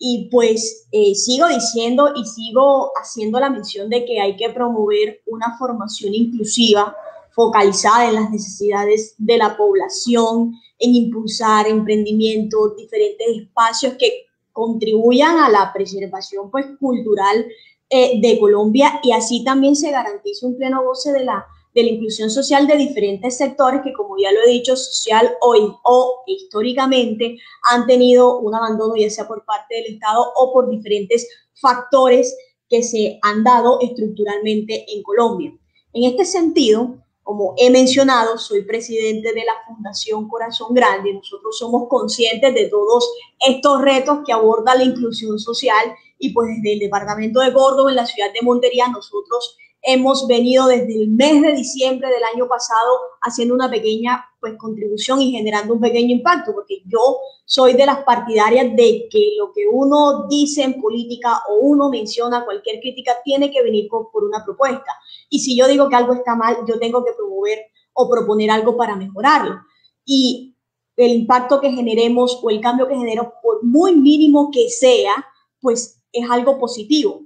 Y pues sigo diciendo y sigo haciendo la mención de que hay que promover una formación inclusiva focalizada en las necesidades de la población, en impulsar emprendimientos, diferentes espacios que contribuyan a la preservación pues, cultural de Colombia, y así también se garantiza un pleno goce de la inclusión social de diferentes sectores que, como ya lo he dicho, social hoy o históricamente han tenido un abandono, ya sea por parte del Estado o por diferentes factores que se han dado estructuralmente en Colombia. En este sentido, como he mencionado, soy presidente de la Fundación Corazón Grande. Nosotros somos conscientes de todos estos retos que aborda la inclusión social y pues desde el departamento de Córdoba, en la ciudad de Montería, nosotros hemos venido desde el mes de diciembre del año pasado haciendo una pequeña pues, contribución y generando un pequeño impacto, porque yo soy de las partidarias de que lo que uno dice en política o uno menciona, cualquier crítica, tiene que venir por una propuesta. Y si yo digo que algo está mal, yo tengo que promover o proponer algo para mejorarlo. Y el impacto que generemos o el cambio que genero, por muy mínimo que sea, pues es algo positivo.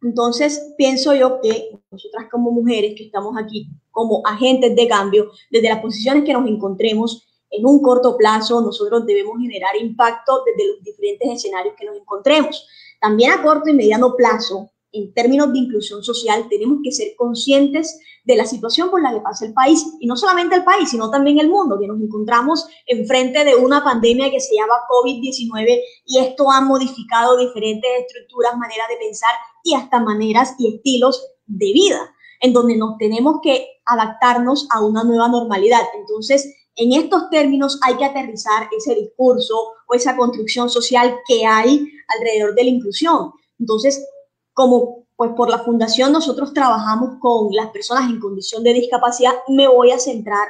Entonces, pienso yo que nosotras como mujeres que estamos aquí como agentes de cambio, desde las posiciones que nos encontremos en un corto plazo, nosotros debemos generar impacto desde los diferentes escenarios que nos encontremos. También a corto y mediano plazo, en términos de inclusión social, tenemos que ser conscientes de la situación por la que pasa el país, y no solamente el país, sino también el mundo, que nos encontramos enfrente de una pandemia que se llama COVID-19, y esto ha modificado diferentes estructuras, maneras de pensar y hasta maneras y estilos de vida, en donde nos tenemos que adaptarnos a una nueva normalidad. Entonces, en estos términos hay que aterrizar ese discurso o esa construcción social que hay alrededor de la inclusión. Entonces, como pues por la fundación nosotros trabajamos con las personas en condición de discapacidad, me voy a centrar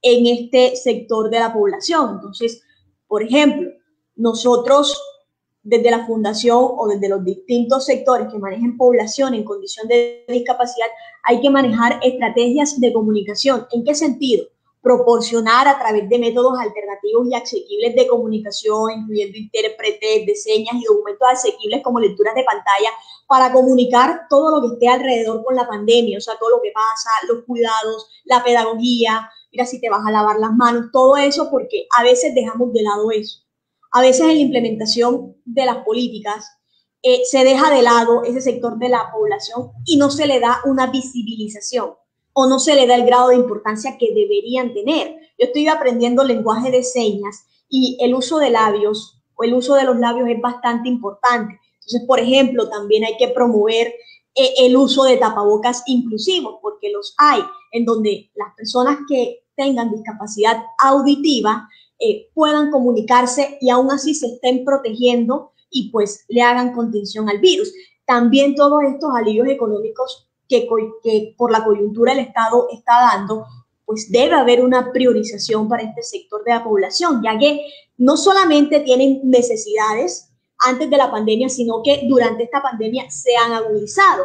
en este sector de la población. Entonces, por ejemplo, nosotros desde la fundación o desde los distintos sectores que manejen población en condición de discapacidad, hay que manejar estrategias de comunicación. ¿En qué sentido? Proporcionar a través de métodos alternativos y asequibles de comunicación, incluyendo intérpretes de señas y documentos asequibles como lecturas de pantalla, para comunicar todo lo que esté alrededor con la pandemia, o sea, todo lo que pasa, los cuidados, la pedagogía, mira si te vas a lavar las manos, todo eso, porque a veces dejamos de lado eso. A veces en la implementación de las políticas se deja de lado ese sector de la población y no se le da una visibilización o no se le da el grado de importancia que deberían tener. Yo estoy aprendiendo lenguaje de señas y el uso de labios o el uso de los labios es bastante importante. Entonces, por ejemplo, también hay que promover el uso de tapabocas inclusivos, porque los hay, en donde las personas que tengan discapacidad auditiva puedan comunicarse y aún así se estén protegiendo y pues le hagan contención al virus. También todos estos alivios económicos que por la coyuntura el Estado está dando, pues debe haber una priorización para este sector de la población, ya que no solamente tienen necesidades antes de la pandemia, sino que durante esta pandemia se han agudizado.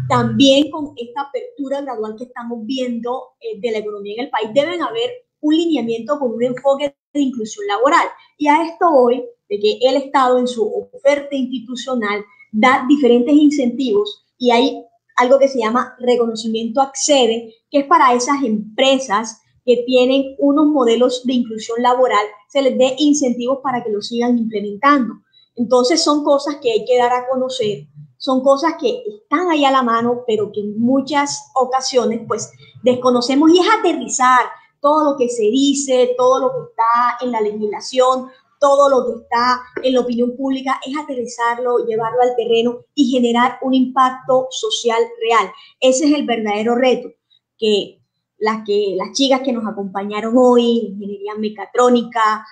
También con esta apertura gradual que estamos viendo de la economía en el país, deben haber un lineamiento con un enfoque de inclusión laboral. Y a esto voy de que el Estado en su oferta institucional da diferentes incentivos y hay algo que se llama reconocimiento accede, que es para esas empresas que tienen unos modelos de inclusión laboral, se les dé incentivos para que lo sigan implementando. Entonces son cosas que hay que dar a conocer, son cosas que están ahí a la mano, pero que en muchas ocasiones pues desconocemos y es aterrizar todo lo que se dice, todo lo que está en la legislación, todo lo que está en la opinión pública, es aterrizarlo, llevarlo al terreno y generar un impacto social real. Ese es el verdadero reto, que las chicas que nos acompañaron hoy, ingeniería mecatrónica,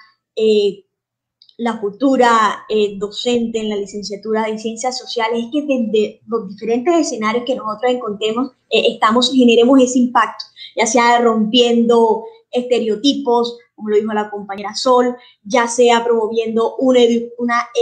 la futura docente en la licenciatura de Ciencias Sociales, es que desde los diferentes escenarios que nosotros encontremos, generemos ese impacto, ya sea rompiendo estereotipos, como lo dijo la compañera Sol, ya sea promoviendo una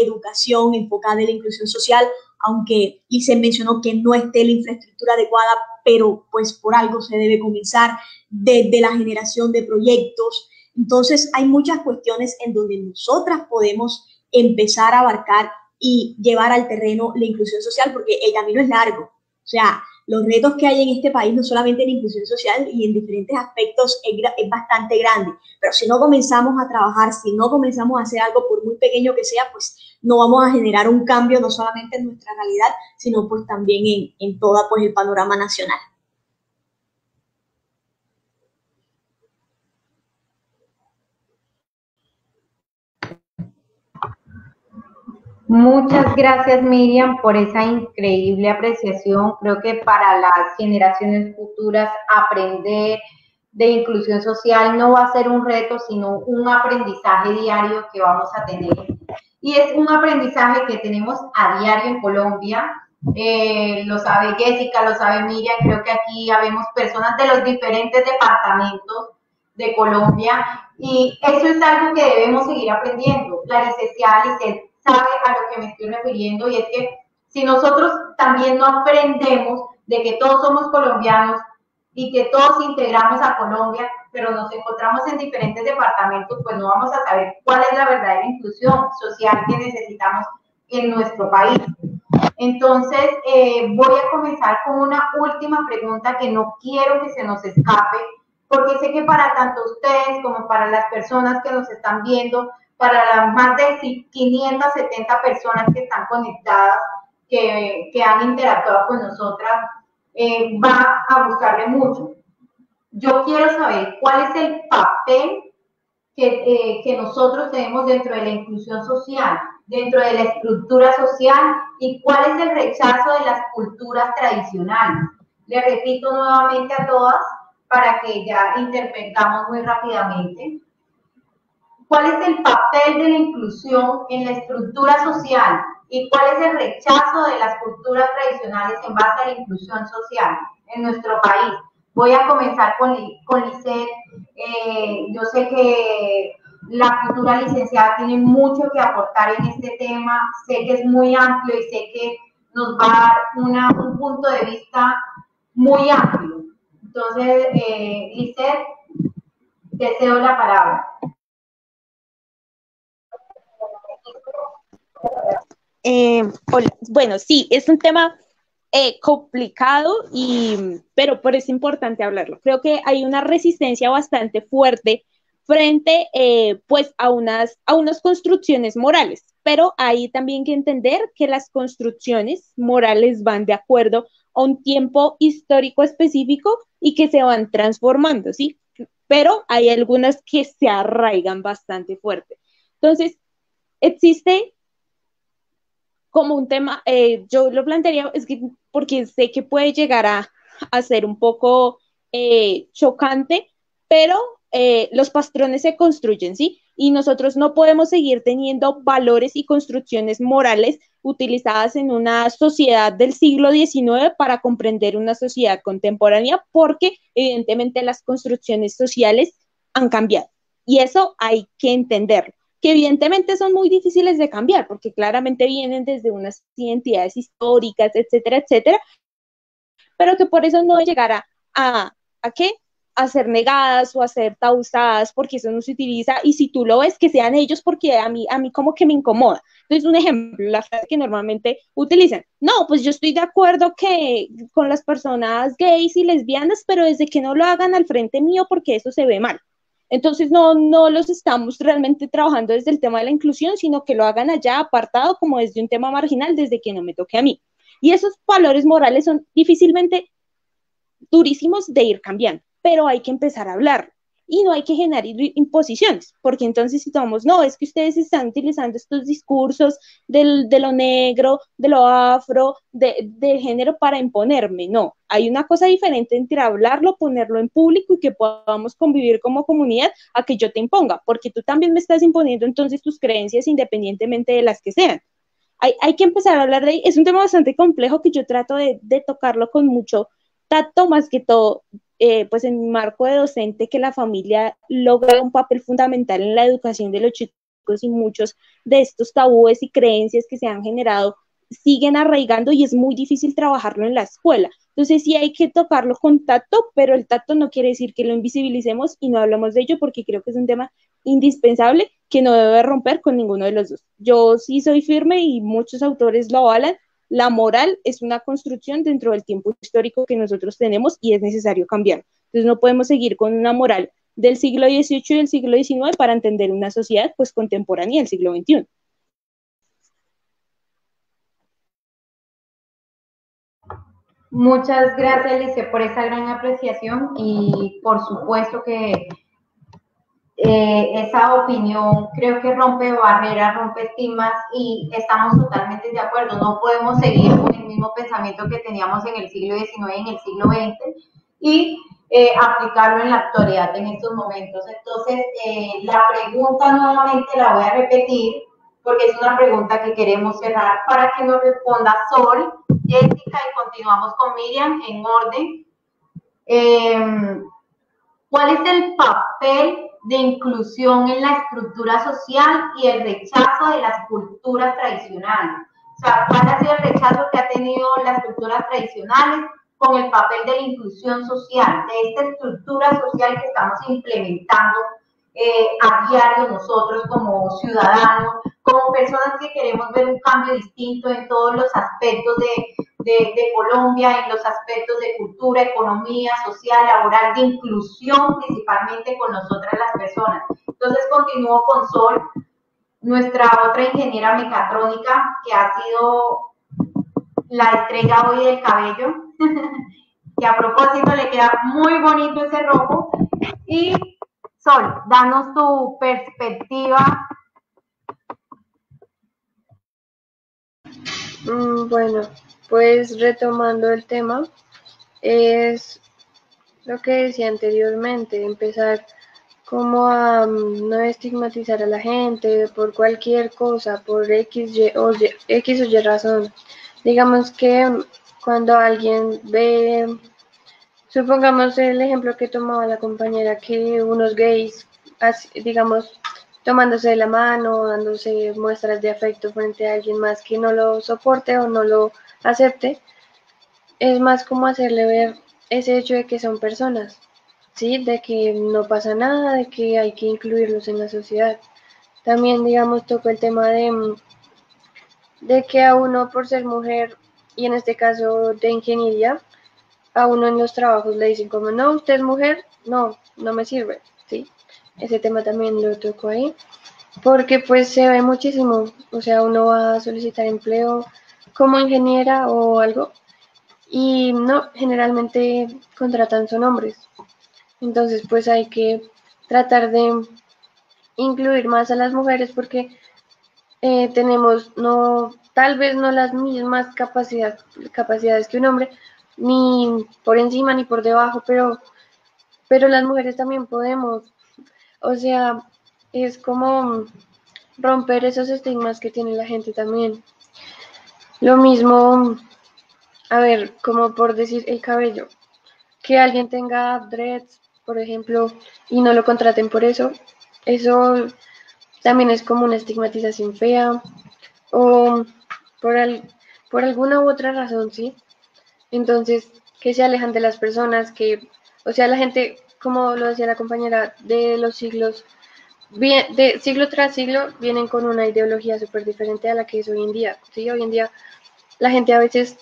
educación enfocada en la inclusión social, aunque y se mencionó que no esté la infraestructura adecuada, pero pues por algo se debe comenzar desde la generación de proyectos. Entonces hay muchas cuestiones en donde nosotras podemos empezar a abarcar y llevar al terreno la inclusión social, porque el camino es largo. O sea, los retos que hay en este país, no solamente en inclusión social y en diferentes aspectos, es bastante grande. Pero si no comenzamos a trabajar, si no comenzamos a hacer algo, por muy pequeño que sea, pues no vamos a generar un cambio no solamente en nuestra realidad, sino pues también en todo pues, el panorama nacional. Muchas gracias, Miriam, por esa increíble apreciación. Creo que para las generaciones futuras aprender de inclusión social no va a ser un reto, sino un aprendizaje diario que vamos a tener. Y es un aprendizaje que tenemos a diario en Colombia. Lo sabe Jessica, lo sabe Miriam, creo que aquí habemos personas de los diferentes departamentos de Colombia y eso es algo que debemos seguir aprendiendo. La licenciada sabe a lo que me estoy refiriendo y es que si nosotros también no aprendemos de que todos somos colombianos y que todos integramos a Colombia, pero nos encontramos en diferentes departamentos, pues no vamos a saber cuál es la verdadera inclusión social que necesitamos en nuestro país. Entonces, voy a comenzar con una última pregunta que no quiero que se nos escape, porque sé que para tanto ustedes como para las personas que nos están viendo, para las más de 570 personas que están conectadas, que han interactuado con nosotras, va a gustarle mucho. Yo quiero saber cuál es el papel que nosotros tenemos dentro de la inclusión social, dentro de la estructura social y cuál es el rechazo de las culturas tradicionales. Le repito nuevamente a todas, para que ya interpretamos muy rápidamente. ¿Cuál es el papel de la inclusión en la estructura social y cuál es el rechazo de las culturas tradicionales en base a la inclusión social en nuestro país? Voy a comenzar con Lisette. Yo sé que la futura licenciada tiene mucho que aportar en este tema, sé que es muy amplio y sé que nos va a dar un punto de vista muy amplio. Entonces, Lisette, deseo la palabra. Bueno, sí, es un tema complicado, pero por eso es importante hablarlo. Creo que hay una resistencia bastante fuerte frente pues a unas construcciones morales, pero hay también que entender que las construcciones morales van de acuerdo a un tiempo histórico específico y que se van transformando, ¿sí? Pero hay algunas que se arraigan bastante fuerte. Entonces, existe como un tema, yo lo plantearía, es que porque sé que puede llegar a ser un poco chocante, pero los patrones se construyen, ¿sí? Y nosotros no podemos seguir teniendo valores y construcciones morales utilizadas en una sociedad del siglo XIX para comprender una sociedad contemporánea, porque evidentemente las construcciones sociales han cambiado. Y eso hay que entenderlo, que evidentemente son muy difíciles de cambiar, porque claramente vienen desde unas identidades históricas, etcétera, etcétera, pero que por eso no llegará ¿a qué? A ser negadas o a ser tausadas, porque eso no se utiliza, y si tú lo ves, que sean ellos, porque a mí como que me incomoda. Entonces, un ejemplo, la frase que normalmente utilizan, no, pues yo estoy de acuerdo que con las personas gays y lesbianas, pero desde que no lo hagan al frente mío, porque eso se ve mal. Entonces no los estamos realmente trabajando desde el tema de la inclusión, sino que lo hagan allá apartado como desde un tema marginal, desde que no me toque a mí. Y esos valores morales son difícilmente durísimos de ir cambiando, pero hay que empezar a hablar y no hay que generar imposiciones, porque entonces si tomamos, no, es que ustedes están utilizando estos discursos de lo negro, de lo afro, de género para imponerme, no, hay una cosa diferente entre hablarlo, ponerlo en público y que podamos convivir como comunidad a que yo te imponga, porque tú también me estás imponiendo entonces tus creencias independientemente de las que sean. Hay que empezar a hablar de, es un tema bastante complejo que yo trato de tocarlo con mucho tacto, más que todo, pues en mi marco de docente, que la familia logra un papel fundamental en la educación de los chicos, y muchos de estos tabúes y creencias que se han generado siguen arraigando y es muy difícil trabajarlo en la escuela. Entonces sí hay que tocarlo con tacto, pero el tacto no quiere decir que lo invisibilicemos y no hablamos de ello, porque creo que es un tema indispensable que no debe romper con ninguno de los dos. Yo sí soy firme y muchos autores lo avalan. La moral es una construcción dentro del tiempo histórico que nosotros tenemos y es necesario cambiar. Entonces no podemos seguir con una moral del siglo XVIII y del siglo XIX para entender una sociedad pues contemporánea del siglo XXI. Muchas gracias, Lice, por esa gran apreciación y por supuesto que esa opinión creo que rompe barreras, rompe estigmas y estamos totalmente de acuerdo. No podemos seguir con el mismo pensamiento que teníamos en el siglo XIX y en el siglo XX y aplicarlo en la actualidad en estos momentos. Entonces, la pregunta nuevamente la voy a repetir porque es una pregunta que queremos cerrar para que nos responda Sol, Jessica y continuamos con Miriam en orden. ¿Cuál es el papel de inclusión en la estructura social y el rechazo de las culturas tradicionales? O sea, ¿cuál ha sido el rechazo que ha tenido las culturas tradicionales con el papel de la inclusión social, de esta estructura social que estamos implementando a diario nosotros como ciudadanos, como personas que queremos ver un cambio distinto en todos los aspectos de Colombia, en los aspectos de cultura, economía, social, laboral, de inclusión principalmente con nosotras las personas? Entonces continúo con Sol, nuestra otra ingeniera mecatrónica que ha sido la estrella hoy del cabello, que a propósito le queda muy bonito ese rojo. Y Sol, danos tu perspectiva. Bueno, pues retomando el tema, es lo que decía anteriormente, empezar como a no estigmatizar a la gente por cualquier cosa, por X o Y razón. Digamos que cuando alguien ve, supongamos el ejemplo que tomaba la compañera, que unos gays, digamos, tomándose de la mano, dándose muestras de afecto frente a alguien más que no lo soporte o no lo acepte, es más como hacerle ver ese hecho de que son personas, ¿sí? De que no pasa nada, de que hay que incluirlos en la sociedad. También, digamos, toco el tema de que a uno por ser mujer, y en este caso de ingeniería, a uno en los trabajos le dicen como, no, usted es mujer, no, no me sirve, ¿sí? Ese tema también lo toco ahí, porque pues se ve muchísimo, o sea, uno va a solicitar empleo como ingeniera o algo, y no, generalmente contratan son hombres, entonces pues hay que tratar de incluir más a las mujeres porque tenemos no, tal vez no las mismas capacidades que un hombre, ni por encima ni por debajo, pero las mujeres también podemos. O sea, es como romper esos estigmas que tiene la gente también. Lo mismo, a ver, como por decir el cabello, que alguien tenga dreads, por ejemplo, y no lo contraten por eso también es como una estigmatización fea. O por, por alguna u otra razón, ¿sí? Entonces, que se alejan de las personas, que, o sea, la gente, como lo decía la compañera, de los siglos, de siglo tras siglo, vienen con una ideología súper diferente a la que es hoy en día, ¿sí? Hoy en día la gente a veces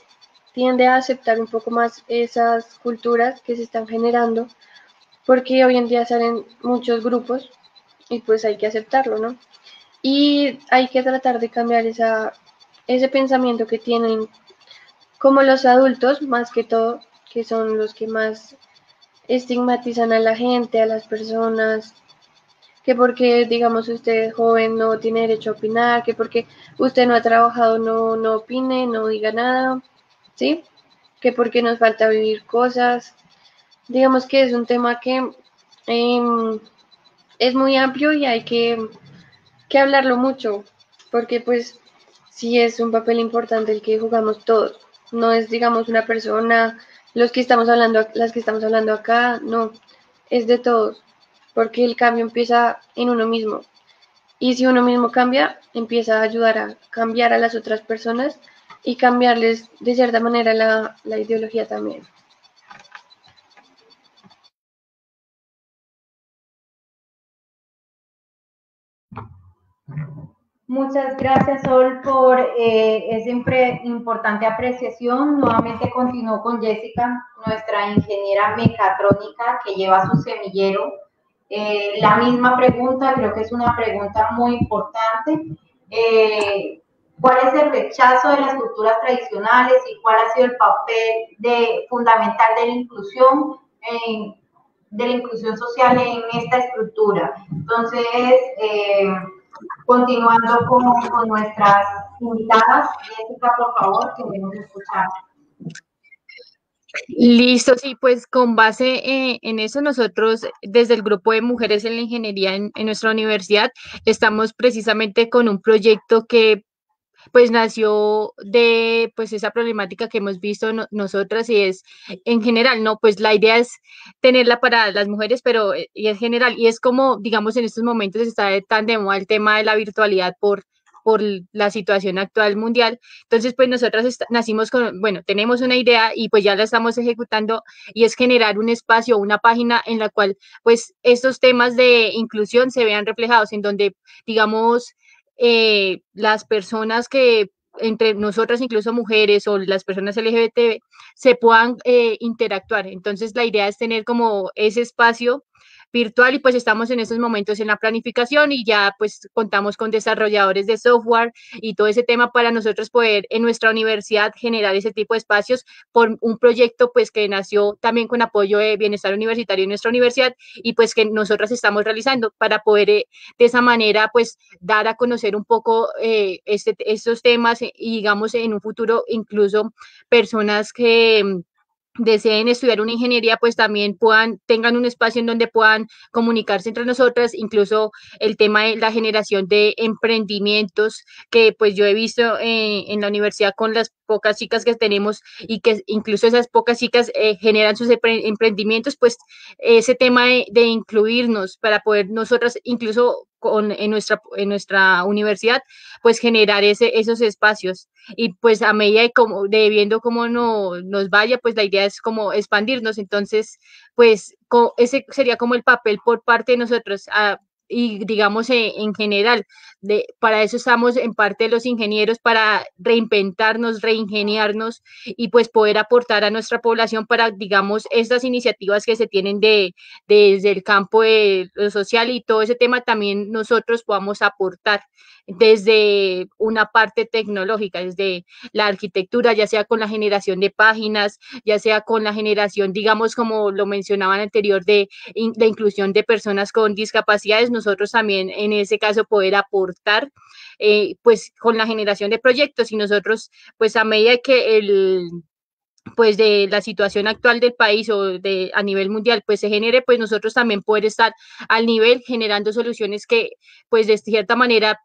tiende a aceptar un poco más esas culturas que se están generando, porque hoy en día salen muchos grupos y pues hay que aceptarlo, ¿no? Y hay que tratar de cambiar ese pensamiento que tienen como los adultos, más que todo, que son los que más estigmatizan a la gente, a las personas, que porque, digamos, usted joven no tiene derecho a opinar, que porque usted no ha trabajado no opine, no diga nada, ¿sí? Que porque nos falta vivir cosas. Digamos que es un tema que es muy amplio y hay que hablarlo mucho, porque pues sí es un papel importante el que jugamos todos. No es, digamos, una persona, los que estamos hablando, las que estamos hablando acá, no, es de todos, porque el cambio empieza en uno mismo. Y si uno mismo cambia, empieza a ayudar a cambiar a las otras personas y cambiarles de cierta manera la ideología también. Muchas gracias, Sol, por esa importante apreciación. Nuevamente continúo con Jessica, nuestra ingeniera mecatrónica que lleva su semillero. La misma pregunta, creo que es una pregunta muy importante. ¿Cuál es el rechazo de las culturas tradicionales y cuál ha sido el papel fundamental de la inclusión social en esta estructura? Entonces, continuando con nuestras invitadas, Jessica, por favor, queremos escuchar. Listo, sí, pues con base en eso nosotros desde el grupo de mujeres en la ingeniería en nuestra universidad estamos precisamente con un proyecto que pues nació de pues esa problemática que hemos visto nosotras y es en general, ¿no? Pues la idea es tenerla para las mujeres, pero y es general y es como, digamos, en estos momentos está tan de moda el tema de la virtualidad por la situación actual mundial. Entonces, pues nosotras nacimos con, bueno, tenemos una idea y pues ya la estamos ejecutando y es generar un espacio, una página en la cual pues estos temas de inclusión se vean reflejados, en donde, digamos, las personas que entre nosotras, incluso mujeres o las personas LGBT, se puedan interactuar. Entonces, la idea es tener como ese espacio virtual y pues estamos en estos momentos en la planificación y ya pues contamos con desarrolladores de software y todo ese tema para nosotros poder en nuestra universidad generar ese tipo de espacios por un proyecto pues que nació también con apoyo de Bienestar Universitario en nuestra universidad y pues que nosotras estamos realizando para poder de esa manera pues dar a conocer un poco estos temas y digamos en un futuro incluso personas que deseen estudiar una ingeniería, pues también tengan un espacio en donde puedan comunicarse entre nosotras, incluso el tema de la generación de emprendimientos, que pues yo he visto en la universidad con las pocas chicas que tenemos y que incluso esas pocas chicas generan sus emprendimientos, pues ese tema de incluirnos para poder nosotras incluso en nuestra universidad, pues generar esos espacios. Y pues a medida de viendo cómo nos vaya, pues la idea es como expandirnos. Entonces, pues ese sería como el papel por parte de nosotros. Y digamos en general, para eso estamos en parte de los ingenieros, para reinventarnos, reingeniarnos y pues poder aportar a nuestra población para, digamos, estas iniciativas que se tienen desde el campo de lo social y todo ese tema también nosotros podamos aportar desde una parte tecnológica, desde la arquitectura, ya sea con la generación de páginas, ya sea con la generación, digamos, como lo mencionaban anterior, de la inclusión de personas con discapacidades, nosotros también en ese caso poder aportar pues con la generación de proyectos y nosotros pues a medida que pues de la situación actual del país o a nivel mundial pues se genere, pues nosotros también poder estar al nivel generando soluciones que pues de cierta manera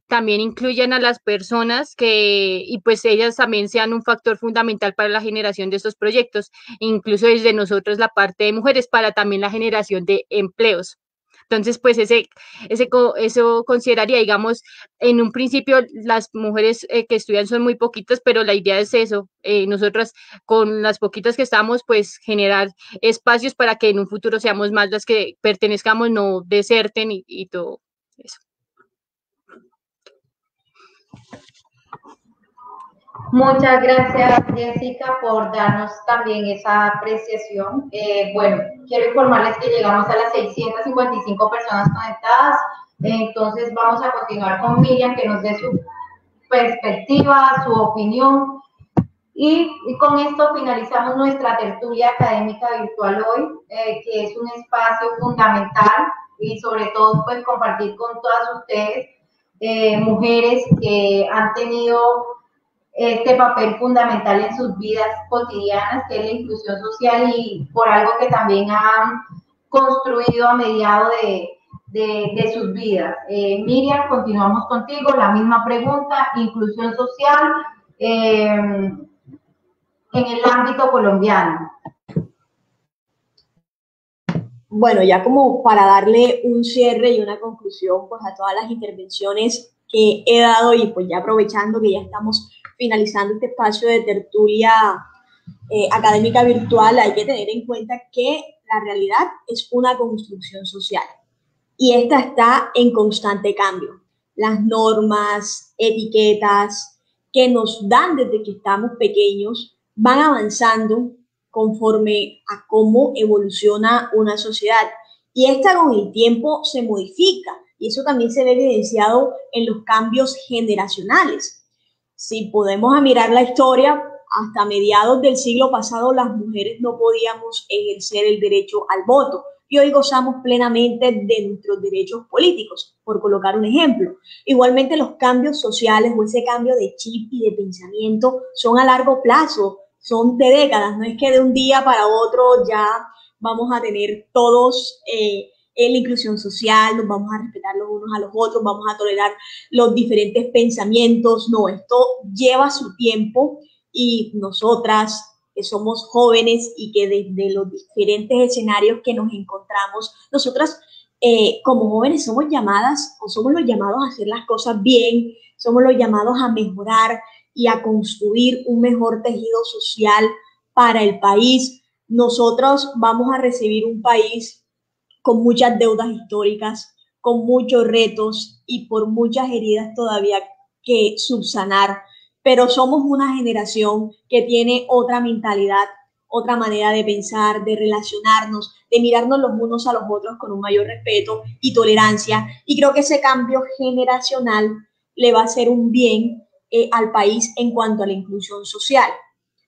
también incluyan a las personas y pues ellas también sean un factor fundamental para la generación de estos proyectos, incluso desde nosotros la parte de mujeres para también la generación de empleos. Entonces, pues eso consideraría, digamos, en un principio las mujeres que estudian son muy poquitas, pero la idea es eso, nosotras con las poquitas que estamos, pues generar espacios para que en un futuro seamos más las que pertenezcamos, no deserten y todo eso. Muchas gracias, Jessica, por darnos también esa apreciación. Bueno, quiero informarles que llegamos a las 655 personas conectadas. Entonces vamos a continuar con Miriam, que nos dé su perspectiva, su opinión. Y con esto finalizamos nuestra tertulia académica virtual hoy, que es un espacio fundamental y sobre todo pues compartir con todas ustedes, mujeres que han tenido este papel fundamental en sus vidas cotidianas, que es la inclusión social y por algo que también han construido a mediado de sus vidas. Miriam, continuamos contigo, la misma pregunta, inclusión social en el ámbito colombiano. Bueno, ya como para darle un cierre y una conclusión pues a todas las intervenciones que he dado y pues ya aprovechando que ya estamos finalizando este espacio de tertulia académica virtual, hay que tener en cuenta que la realidad es una construcción social y esta está en constante cambio. Las normas, etiquetas que nos dan desde que estamos pequeños van avanzando conforme a cómo evoluciona una sociedad. Y esta con el tiempo se modifica y eso también se ve evidenciado en los cambios generacionales. Si podemos mirar la historia, hasta mediados del siglo pasado las mujeres no podíamos ejercer el derecho al voto y hoy gozamos plenamente de nuestros derechos políticos, por colocar un ejemplo. Igualmente los cambios sociales o ese cambio de chip y de pensamiento son a largo plazo, son de décadas, no es que de un día para otro ya vamos a tener todos la inclusión social, nos vamos a respetar los unos a los otros, vamos a tolerar los diferentes pensamientos, no, esto lleva su tiempo y nosotras que somos jóvenes y que desde los diferentes escenarios que nos encontramos, nosotras como jóvenes somos llamadas o somos los llamados a hacer las cosas bien, somos los llamados a mejorar y a construir un mejor tejido social para el país. Nosotros vamos a recibir un país con muchas deudas históricas, con muchos retos y por muchas heridas todavía que subsanar, pero somos una generación que tiene otra mentalidad, otra manera de pensar, de relacionarnos, de mirarnos los unos a los otros con un mayor respeto y tolerancia, y creo que ese cambio generacional le va a hacer un bien al país en cuanto a la inclusión social,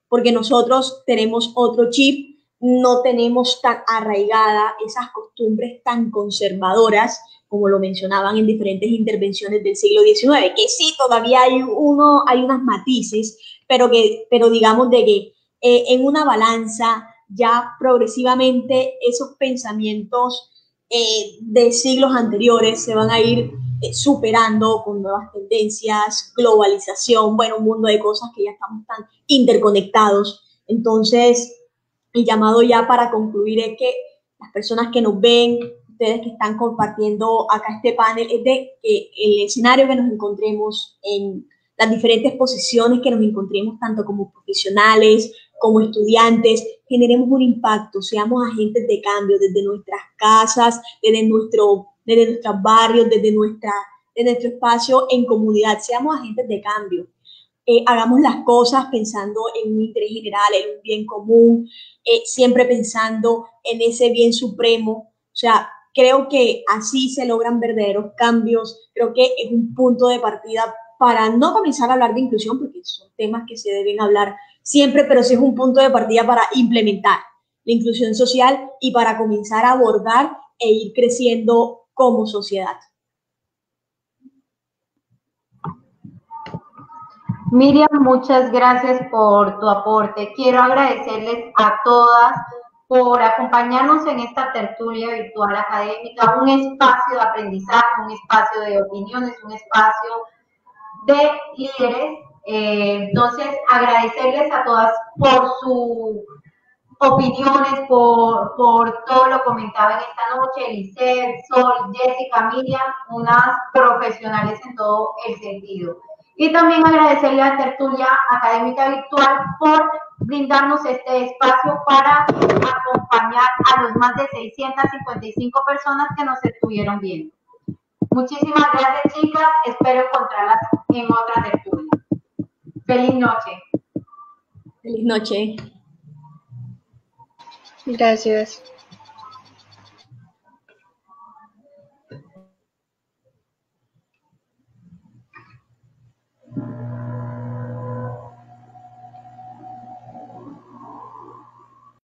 porque nosotros tenemos otro chip, no tenemos tan arraigada esas costumbres tan conservadoras, como lo mencionaban en diferentes intervenciones del siglo XIX, que sí, todavía hay unos matices, pero digamos de que en una balanza, ya progresivamente esos pensamientos de siglos anteriores se van a ir superando con nuevas tendencias, globalización, bueno, un mundo de cosas que ya estamos tan interconectados. Entonces, el llamado ya para concluir es que las personas que nos ven, ustedes que están compartiendo acá este panel, es de que el escenario que nos encontremos, en las diferentes posiciones que nos encontremos, tanto como profesionales, como estudiantes, generemos un impacto, seamos agentes de cambio desde nuestras casas, desde nuestros barrios, desde nuestro espacio en comunidad, seamos agentes de cambio. Hagamos las cosas pensando en un interés general, en un bien común, siempre pensando en ese bien supremo. O sea, creo que así se logran verdaderos cambios. Creo que es un punto de partida para no comenzar a hablar de inclusión, porque son temas que se deben hablar siempre, pero sí es un punto de partida para implementar la inclusión social y para comenzar a abordar e ir creciendo como sociedad. Miriam, muchas gracias por tu aporte. Quiero agradecerles a todas por acompañarnos en esta tertulia virtual académica, un espacio de aprendizaje, un espacio de opiniones, un espacio de líderes. Entonces, agradecerles a todas por sus opiniones, por todo lo comentado en esta noche, Eliseth, Sol, Jessica, Miriam, unas profesionales en todo el sentido. Y también agradecerle a Tertulia Académica Virtual por brindarnos este espacio para acompañar a los más de 655 personas que nos estuvieron viendo. Muchísimas gracias, chicas. Espero encontrarlas en otra tertulia. Feliz noche. Feliz noche. Gracias.